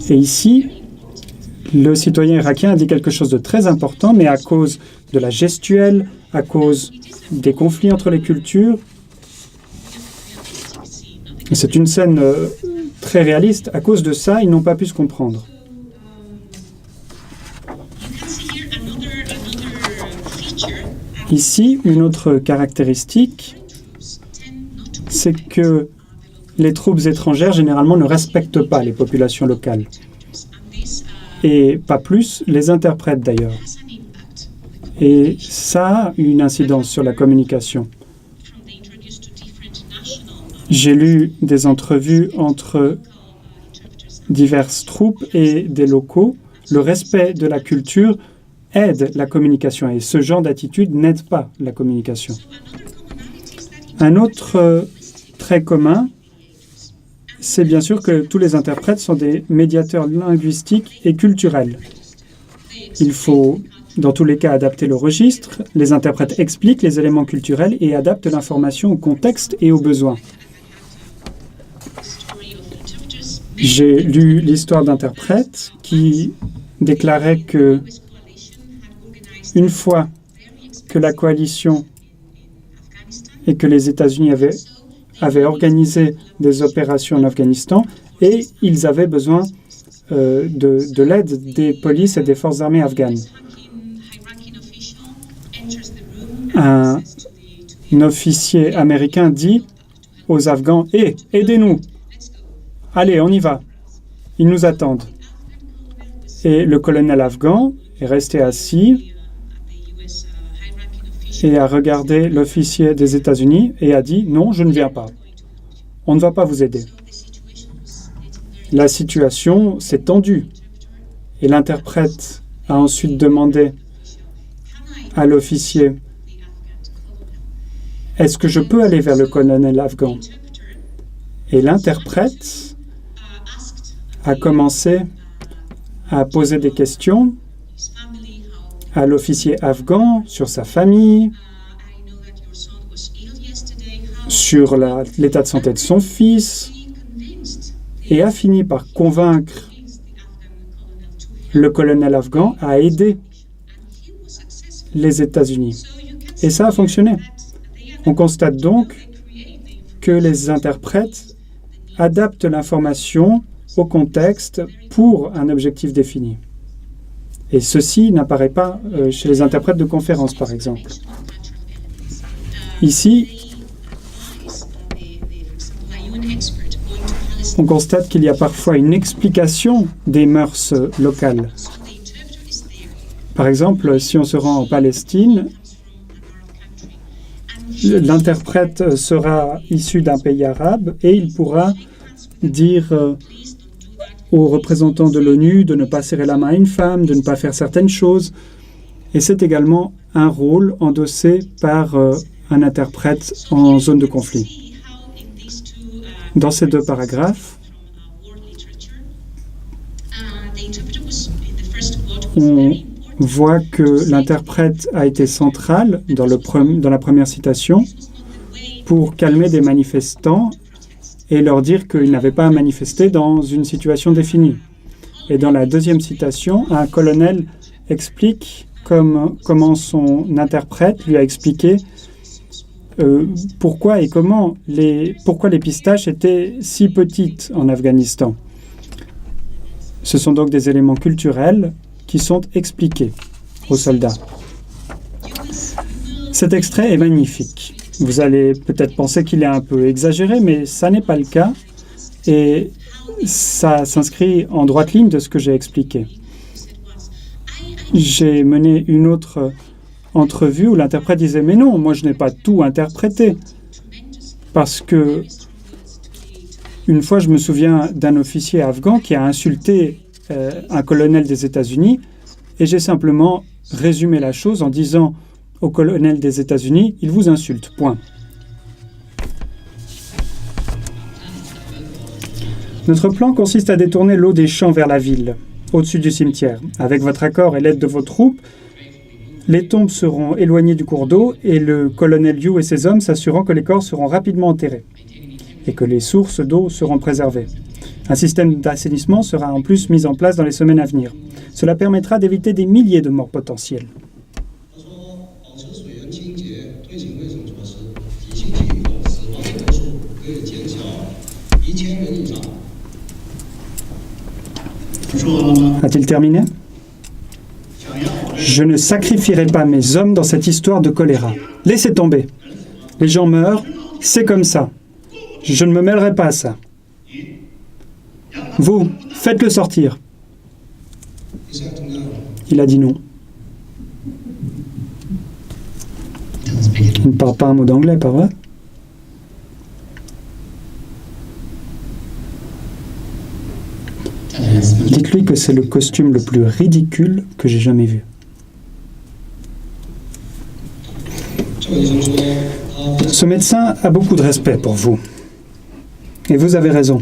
Speaker 3: Et ici, le citoyen irakien a dit quelque chose de très important, mais à cause de la gestuelle, à cause des conflits entre les cultures, et c'est une scène très réaliste, à cause de ça, ils n'ont pas pu se comprendre. Ici, une autre caractéristique, c'est que les troupes étrangères, généralement, ne respectent pas les populations locales. Et pas plus les interprètes, d'ailleurs. Et ça a une incidence sur la communication. J'ai lu des entrevues entre diverses troupes et des locaux. Le respect de la culture aide la communication et ce genre d'attitude n'aide pas la communication. Un autre trait commun, c'est bien sûr que tous les interprètes sont des médiateurs linguistiques et culturels. Il faut, dans tous les cas, adapter le registre. Les interprètes expliquent les éléments culturels et adaptent l'information au contexte et aux besoins. J'ai lu l'histoire d'interprètes qui déclarait que une fois que la coalition et que les États-Unis avaient organisé des opérations en Afghanistan et ils avaient besoin de l'aide des polices et des forces armées afghanes. Un officier américain dit aux Afghans « Hé, aidez-nous! Allez, on y va! Ils nous attendent. » Et le colonel afghan est resté assis et a regardé l'officier des États-Unis et a dit « Non, je ne viens pas. On ne va pas vous aider. » La situation s'est tendue et l'interprète a ensuite demandé à l'officier « Est-ce que je peux aller vers le colonel afghan ?» Et l'interprète a commencé à poser des questions à l'officier afghan sur sa famille, sur l'état de santé de son fils, et a fini par convaincre le colonel afghan à aider les États-Unis. Et ça a fonctionné. On constate donc que les interprètes adaptent l'information au contexte pour un objectif défini. Et ceci n'apparaît pas chez les interprètes de conférences, par exemple. Ici, on constate qu'il y a parfois une explication des mœurs locales. Par exemple, si on se rend en Palestine, l'interprète sera issu d'un pays arabe et il pourra dire aux représentants de l'ONU de ne pas serrer la main à une femme, de ne pas faire certaines choses. Et c'est également un rôle endossé par un interprète en zone de conflit. Dans ces deux paragraphes, on voit que l'interprète a été central dans la première citation pour calmer des manifestants et leur dire qu'ils n'avaient pas à manifester dans une situation définie. Et dans la deuxième citation, un colonel explique comment son interprète lui a expliqué pourquoi et pourquoi les pistaches étaient si petites en Afghanistan. Ce sont donc des éléments culturels qui sont expliqués aux soldats. Cet extrait est magnifique. Vous allez peut-être penser qu'il est un peu exagéré, mais ça n'est pas le cas. Et ça s'inscrit en droite ligne de ce que j'ai expliqué. J'ai mené une autre entrevue où l'interprète disait « Mais non, moi je n'ai pas tout interprété. » Parce que une fois, je me souviens d'un officier afghan qui a insulté un colonel des États-Unis et j'ai simplement résumé la chose en disant au colonel des États-Unis « Il vous insulte, point. » Notre plan consiste à détourner l'eau des champs vers la ville, au-dessus du cimetière. Avec votre accord et l'aide de vos troupes, les tombes seront éloignées du cours d'eau et le colonel Yu et ses hommes s'assurant que les corps seront rapidement enterrés et que les sources d'eau seront préservées. Un système d'assainissement sera en plus mis en place dans les semaines à venir. Cela permettra d'éviter des milliers de morts potentielles. A-t-il terminé? Je ne sacrifierai pas mes hommes dans cette histoire de choléra. Laissez tomber. Les gens meurent, c'est comme ça. Je ne me mêlerai pas à ça. Vous, faites-le sortir. Il a dit non. Il ne parle pas un mot d'anglais, pas vrai? Dites-lui que c'est le costume le plus ridicule que j'ai jamais vu. Ce médecin a beaucoup de respect pour vous. Et vous avez raison.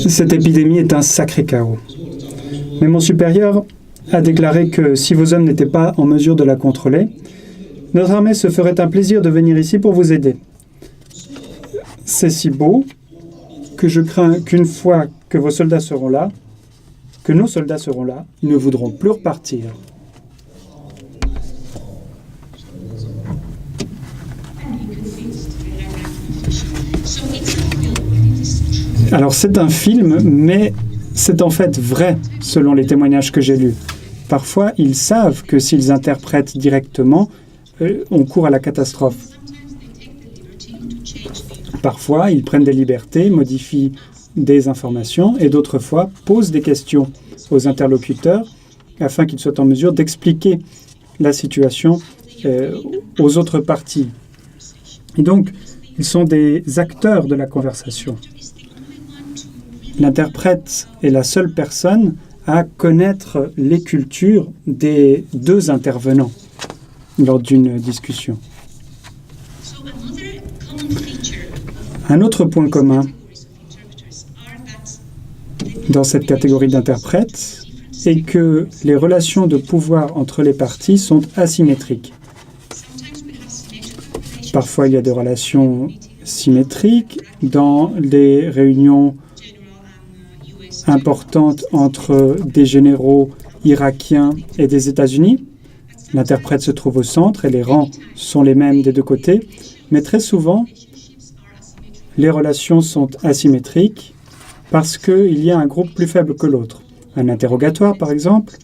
Speaker 3: Cette épidémie est un sacré chaos. Mais mon supérieur a déclaré que si vos hommes n'étaient pas en mesure de la contrôler, notre armée se ferait un plaisir de venir ici pour vous aider. C'est si beau que je crains qu'une fois que vos soldats seront là, que nos soldats seront là, ils ne voudront plus repartir. Alors c'est un film, mais c'est en fait vrai, selon les témoignages que j'ai lus. Parfois, ils savent que s'ils interprètent directement, on court à la catastrophe. Parfois, ils prennent des libertés, modifient des informations et d'autres fois posent des questions aux interlocuteurs afin qu'ils soient en mesure d'expliquer la situation aux autres parties. Et donc, ils sont des acteurs de la conversation. L'interprète est la seule personne à connaître les cultures des deux intervenants lors d'une discussion. Un autre point commun dans cette catégorie d'interprètes est que les relations de pouvoir entre les parties sont asymétriques. Parfois, il y a des relations symétriques dans les réunions importantes entre des généraux irakiens et des États-Unis. L'interprète se trouve au centre et les rangs sont les mêmes des deux côtés, mais très souvent, les relations sont asymétriques parce qu'il y a un groupe plus faible que l'autre. Un interrogatoire, par exemple,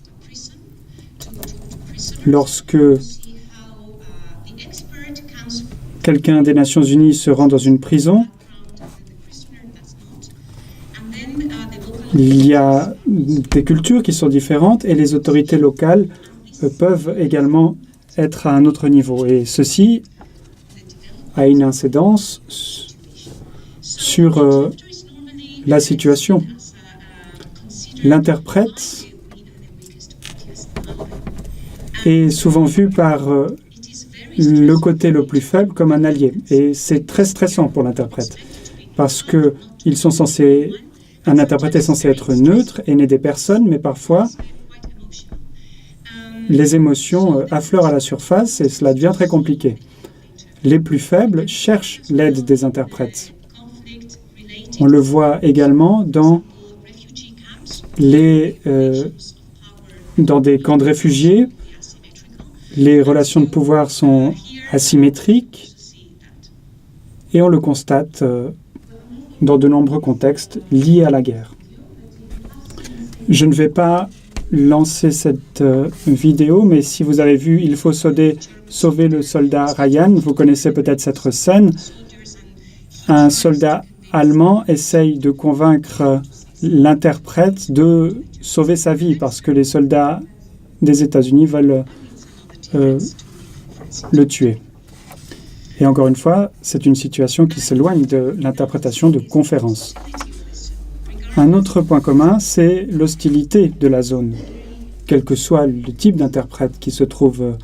Speaker 3: lorsque quelqu'un des Nations Unies se rend dans une prison, il y a des cultures qui sont différentes et les autorités locales peuvent également être à un autre niveau. Et ceci a une incidence sur la situation. L'interprète est souvent vu par le côté le plus faible comme un allié. Et c'est très stressant pour l'interprète parce que un interprète est censé être neutre et aider des personnes, mais parfois les émotions affleurent à la surface et cela devient très compliqué. Les plus faibles cherchent l'aide des interprètes. On le voit également dans des camps de réfugiés Les relations de pouvoir sont asymétriques et on le constate dans de nombreux contextes liés à la guerre. Je ne vais pas lancer cette vidéo, mais si vous avez vu « Il faut sauver le soldat Ryan », vous connaissez peut-être cette scène. Un soldat allemand essaye de convaincre l'interprète de sauver sa vie parce que les soldats des États-Unis veulent le tuer. Et encore une fois, c'est une situation qui s'éloigne de l'interprétation de conférence. Un autre point commun, c'est l'hostilité de la zone, quel que soit le type d'interprète qui se trouve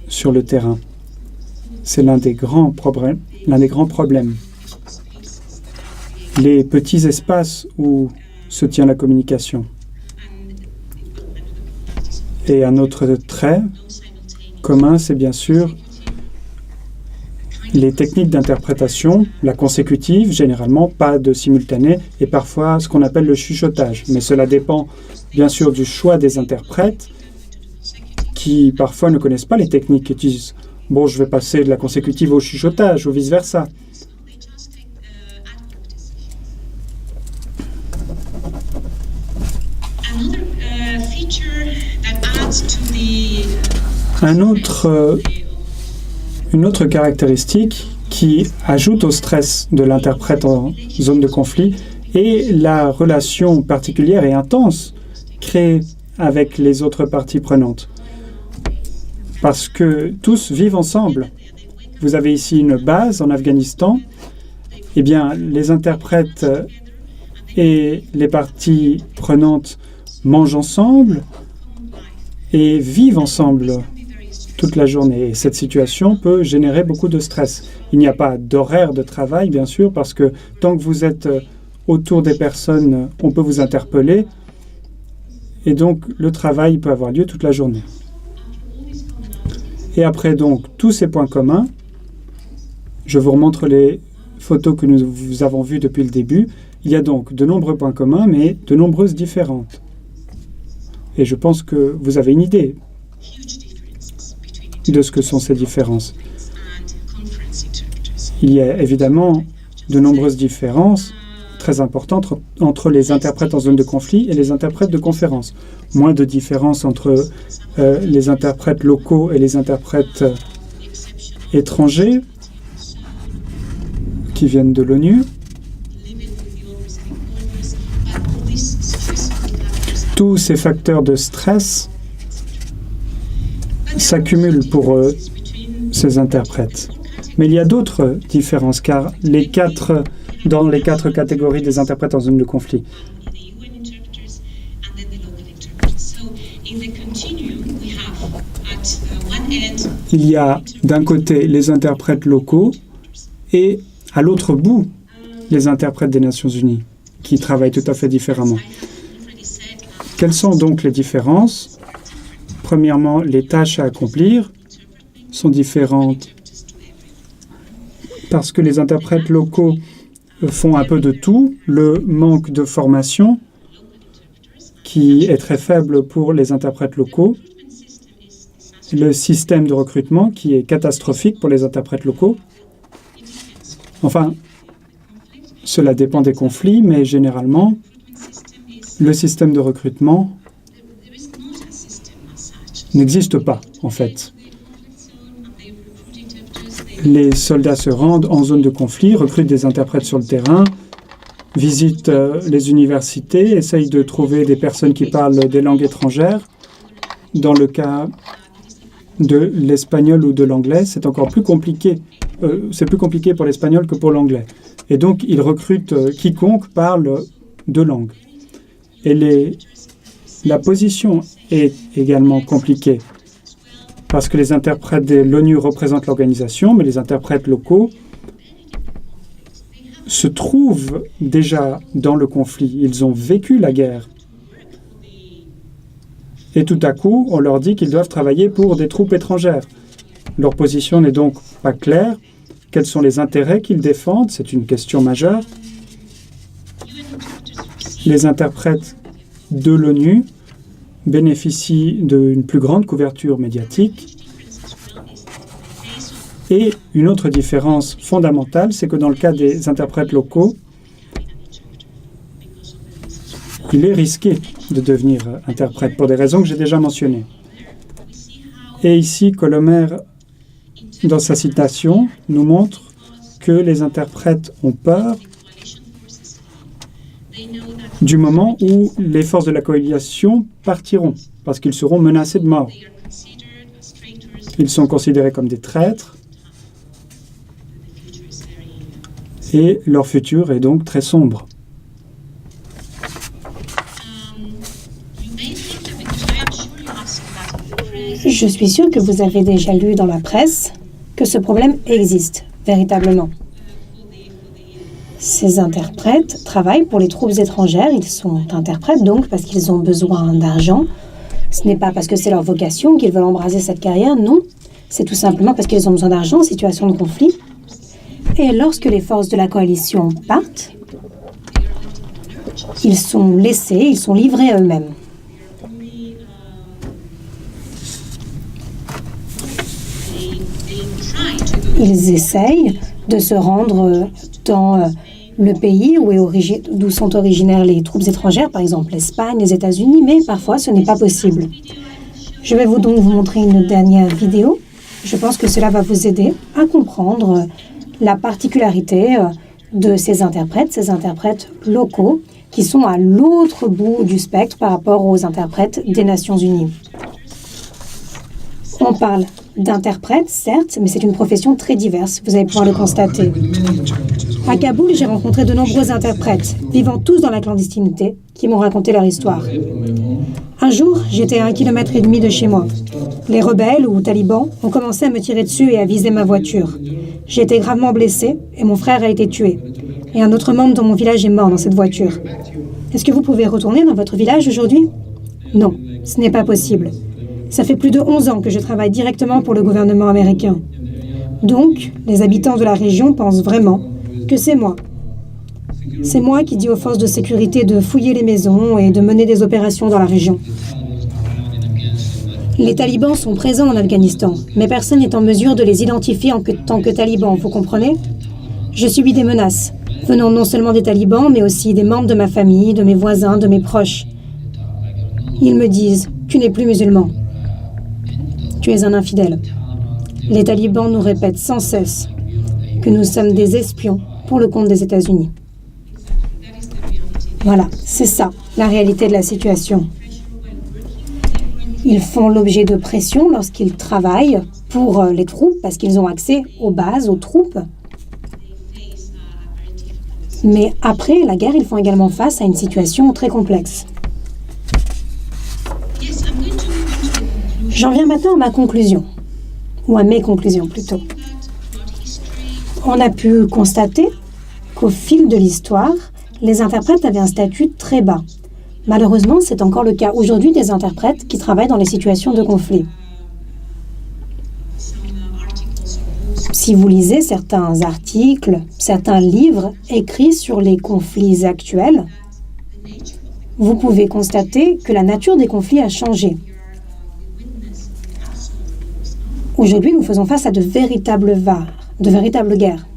Speaker 3: sur le terrain. C'est l'un des grands problèmes. Les petits espaces où se tient la communication. Et un autre trait commun, c'est bien sûr les techniques d'interprétation, la consécutive, généralement pas de simultané, et parfois ce qu'on appelle le chuchotage. Mais cela dépend bien sûr du choix des interprètes qui parfois ne connaissent pas les techniques et disent « bon, je vais passer de la consécutive au chuchotage ou vice-versa ». Une autre caractéristique qui ajoute au stress de l'interprète en zone de conflit est la relation particulière et intense créée avec les autres parties prenantes. Parce que tous vivent ensemble. Vous avez ici une base en Afghanistan. Eh bien, les interprètes et les parties prenantes mangent ensemble et vivent ensemble toute la journée. Et cette situation peut générer beaucoup de stress. Il n'y a pas d'horaire de travail, bien sûr, parce que tant que vous êtes autour des personnes, on peut vous interpeller. Et donc, le travail peut avoir lieu toute la journée. Et après, donc, tous ces points communs, je vous remontre les photos que nous avons vues depuis le début. Il y a donc de nombreux points communs, mais de nombreuses différentes. Et je pense que vous avez une idée de ce que sont ces différences. Il y a évidemment de nombreuses différences très importantes entre les interprètes en zone de conflit et les interprètes de conférence. Moins de différences entre les interprètes locaux et les interprètes étrangers qui viennent de l'ONU. Tous ces facteurs de stress s'accumulent pour ces interprètes. Mais il y a d'autres différences, car dans les quatre catégories des interprètes en zone de conflit, il y a d'un côté les interprètes locaux et à l'autre bout les interprètes des Nations Unies, qui travaillent tout à fait différemment. Quelles sont donc les différences? Premièrement, les tâches à accomplir sont différentes parce que les interprètes locaux font un peu de tout. Le manque de formation, qui est très faible pour les interprètes locaux. Le système de recrutement, qui est catastrophique pour les interprètes locaux. Enfin, cela dépend des conflits, mais généralement, le système de recrutement n'existe pas, en fait. Les soldats se rendent en zone de conflit, recrutent des interprètes sur le terrain, visitent les universités, essayent de trouver des personnes qui parlent des langues étrangères. Dans le cas de l'espagnol ou de l'anglais, c'est encore plus compliqué. C'est plus compliqué pour l'espagnol que pour l'anglais. Et donc, ils recrutent quiconque parle deux langues. Et la position est également compliquée parce que les interprètes de l'ONU représentent l'organisation, mais les interprètes locaux se trouvent déjà dans le conflit. Ils ont vécu la guerre. Et tout à coup, on leur dit qu'ils doivent travailler pour des troupes étrangères. Leur position n'est donc pas claire. Quels sont les intérêts qu'ils défendent? C'est une question majeure. Les interprètes de l'ONU bénéficient d'une plus grande couverture médiatique. Et une autre différence fondamentale, c'est que dans le cas des interprètes locaux, il est risqué de devenir interprète pour des raisons que j'ai déjà mentionnées. Et ici, Colomer, dans sa citation, nous montre que les interprètes ont peur du moment où les forces de la coalition partiront, parce qu'ils seront menacés de mort. Ils sont considérés comme des traîtres et leur futur est donc très sombre.
Speaker 1: Je suis sûre que vous avez déjà lu dans la presse que ce problème existe véritablement. Ces interprètes travaillent pour les troupes étrangères. Ils sont interprètes donc parce qu'ils ont besoin d'argent. Ce n'est pas parce que c'est leur vocation qu'ils veulent embraser cette carrière, non. C'est tout simplement parce qu'ils ont besoin d'argent en situation de conflit. Et lorsque les forces de la coalition partent, ils sont laissés, ils sont livrés à eux-mêmes. Ils essayent de se rendre dans le pays d'où sont originaires les troupes étrangères, par exemple l'Espagne, les États-Unis, mais parfois ce n'est pas possible. Je vais donc vous montrer une dernière vidéo. Je pense que cela va vous aider à comprendre la particularité de ces interprètes locaux, qui sont à l'autre bout du spectre par rapport aux interprètes des Nations Unies. On parle d'interprète, certes, mais c'est une profession très diverse, vous allez pouvoir le constater. À Kaboul, j'ai rencontré de nombreux interprètes, vivant tous dans la clandestinité, qui m'ont raconté leur histoire. Un jour, j'étais à 1,5 km de chez moi. Les rebelles ou talibans ont commencé à me tirer dessus et à viser ma voiture. J'ai été gravement blessée et mon frère a été tué. Et un autre membre de mon village est mort dans cette voiture. Est-ce que vous pouvez retourner dans votre village aujourd'hui? Non, ce n'est pas possible. Ça fait plus de 11 ans que je travaille directement pour le gouvernement américain. Donc, les habitants de la région pensent vraiment que c'est moi. C'est moi qui dis aux forces de sécurité de fouiller les maisons et de mener des opérations dans la région. Les talibans sont présents en Afghanistan, mais personne n'est en mesure de les identifier en tant que talibans, vous comprenez? Je subis des menaces, venant non seulement des talibans, mais aussi des membres de ma famille, de mes voisins, de mes proches. Ils me disent « Tu n'es plus musulman. Tu es un infidèle. » Les talibans nous répètent sans cesse que nous sommes des espions pour le compte des États-Unis. Voilà, c'est ça, la réalité de la situation. Ils font l'objet de pression lorsqu'ils travaillent pour les troupes, parce qu'ils ont accès aux bases, aux troupes. Mais après la guerre, ils font également face à une situation très complexe. J'en viens maintenant à ma conclusion, ou à mes conclusions plutôt. On a pu constater qu'au fil de l'histoire, les interprètes avaient un statut très bas. Malheureusement, c'est encore le cas aujourd'hui des interprètes qui travaillent dans les situations de conflit. Si vous lisez certains articles, certains livres écrits sur les conflits actuels, vous pouvez constater que la nature des conflits a changé. Aujourd'hui, nous faisons face à de véritables guerres.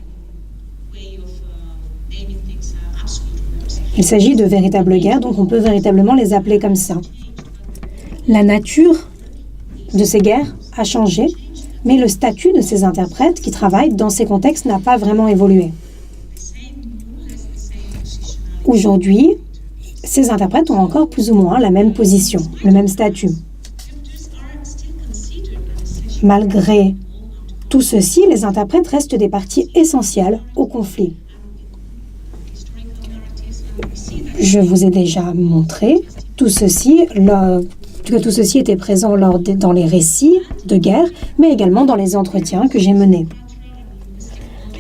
Speaker 1: Il s'agit de véritables guerres, donc on peut véritablement les appeler comme ça. La nature de ces guerres a changé, mais le statut de ces interprètes qui travaillent dans ces contextes n'a pas vraiment évolué. Aujourd'hui, ces interprètes ont encore plus ou moins la même position, le même statut. Malgré tout ceci, les interprètes restent des parties essentielles au conflit. Je vous ai déjà montré que tout ceci était présent dans les récits de guerre, mais également dans les entretiens que j'ai menés.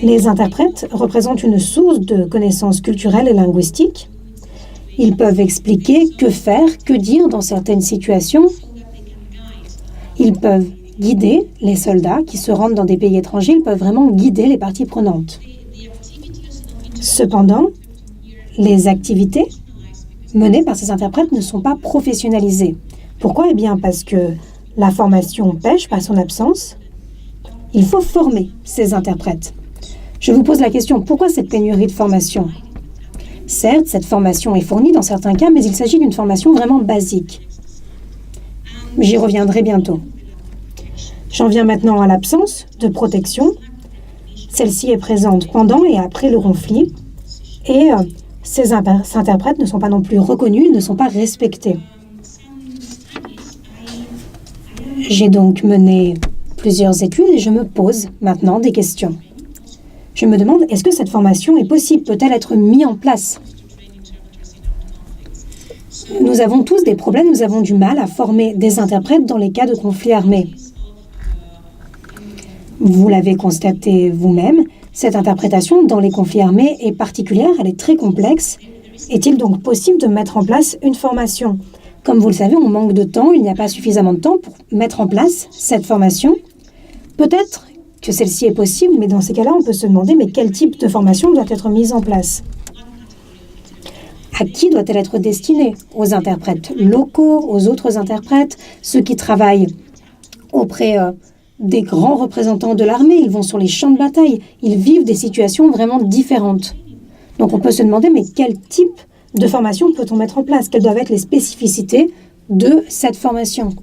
Speaker 1: Les interprètes représentent une source de connaissances culturelles et linguistiques. Ils peuvent expliquer que faire, que dire dans certaines situations. Ils peuvent guider les soldats qui se rendent dans des pays étrangers. Ils peuvent vraiment guider les parties prenantes. Cependant, les activités menées par ces interprètes ne sont pas professionnalisées. Pourquoi? Eh bien, parce que la formation pêche par son absence. Il faut former ces interprètes. Je vous pose la question, pourquoi cette pénurie de formation? Certes, cette formation est fournie dans certains cas, mais il s'agit d'une formation vraiment basique. J'y reviendrai bientôt. J'en viens maintenant à l'absence de protection. Celle-ci est présente pendant et après le conflit, et ces interprètes ne sont pas non plus reconnus, ils ne sont pas respectés. J'ai donc mené plusieurs études et je me pose maintenant des questions. Je me demande, est-ce que cette formation est possible? Peut-elle être mise en place? Nous avons tous des problèmes, nous avons du mal à former des interprètes dans les cas de conflits armés. Vous l'avez constaté vous-même, cette interprétation dans les conflits armés est particulière, elle est très complexe. Est-il donc possible de mettre en place une formation? Comme vous le savez, on manque de temps, il n'y a pas suffisamment de temps pour mettre en place cette formation. Peut-être que celle-ci est possible, mais dans ces cas-là, on peut se demander, mais quel type de formation doit être mise en place? À qui doit-elle être destinée? Aux interprètes locaux, aux autres interprètes, ceux qui travaillent auprès des grands représentants de l'armée, ils vont sur les champs de bataille, ils vivent des situations vraiment différentes. Donc on peut se demander, mais quel type de formation peut-on mettre en place? Quelles doivent être les spécificités de cette formation?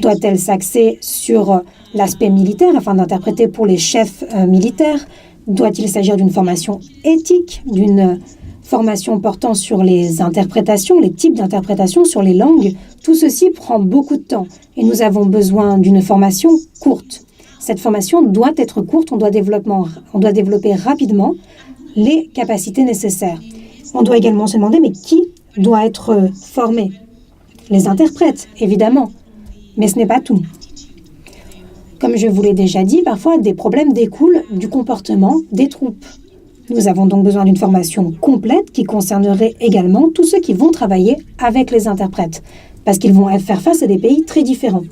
Speaker 1: Doit-elle s'axer sur l'aspect militaire afin d'interpréter pour les chefs militaires? Doit-il s'agir d'une formation éthique, d'une formation portant sur les interprétations, les types d'interprétations, sur les langues? Tout ceci prend beaucoup de temps et nous avons besoin d'une formation courte. Cette formation doit être courte, on doit développer rapidement les capacités nécessaires. On doit également se demander, mais qui doit être formé? Les interprètes, évidemment, mais ce n'est pas tout. Comme je vous l'ai déjà dit, parfois des problèmes découlent du comportement des troupes. Nous avons donc besoin d'une formation complète qui concernerait également tous ceux qui vont travailler avec les interprètes, parce qu'ils vont faire face à des pays très différents.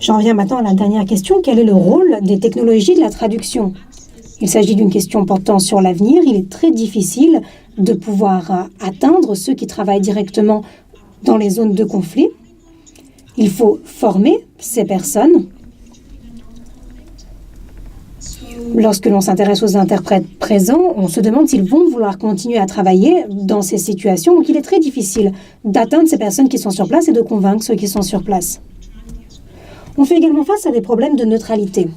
Speaker 1: J'en viens maintenant à la dernière question. Quel est le rôle des technologies de la traduction? Il s'agit d'une question portant sur l'avenir. Il est très difficile de pouvoir atteindre ceux qui travaillent directement dans les zones de conflit. Il faut former ces personnes. Lorsque l'on s'intéresse aux interprètes présents, on se demande s'ils vont vouloir continuer à travailler dans ces situations. Donc il est très difficile d'atteindre ces personnes qui sont sur place et de convaincre ceux qui sont sur place. On fait également face à des problèmes de neutralité.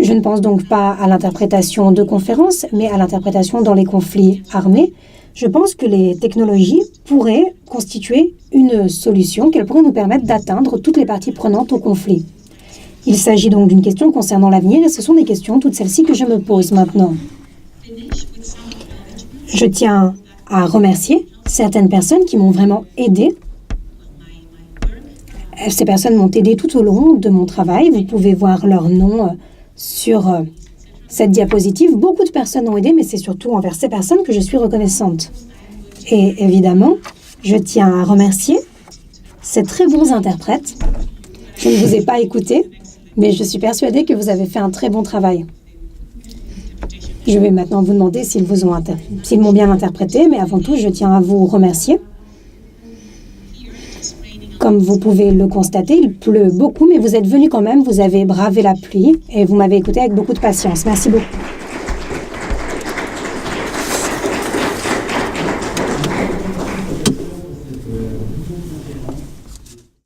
Speaker 1: Je ne pense donc pas à l'interprétation de conférences, mais à l'interprétation dans les conflits armés. Je pense que les technologies pourraient constituer une solution, qu'elles pourraient nous permettre d'atteindre toutes les parties prenantes au conflit. Il s'agit donc d'une question concernant l'avenir et ce sont des questions, toutes celles-ci, que je me pose maintenant. Je tiens à remercier certaines personnes qui m'ont vraiment aidé. Ces personnes m'ont aidé tout au long de mon travail. Vous pouvez voir leur nom sur cette diapositive. Beaucoup de personnes ont aidé, mais c'est surtout envers ces personnes que je suis reconnaissante. Et évidemment, je tiens à remercier ces très bons interprètes. Je ne vous ai pas écouté, mais je suis persuadée que vous avez fait un très bon travail. Je vais maintenant vous demander s'ils m'ont bien interprété, mais avant tout, je tiens à vous remercier. Comme vous pouvez le constater, il pleut beaucoup, mais vous êtes venus quand même, vous avez bravé la pluie et vous m'avez écouté avec beaucoup de patience. Merci beaucoup.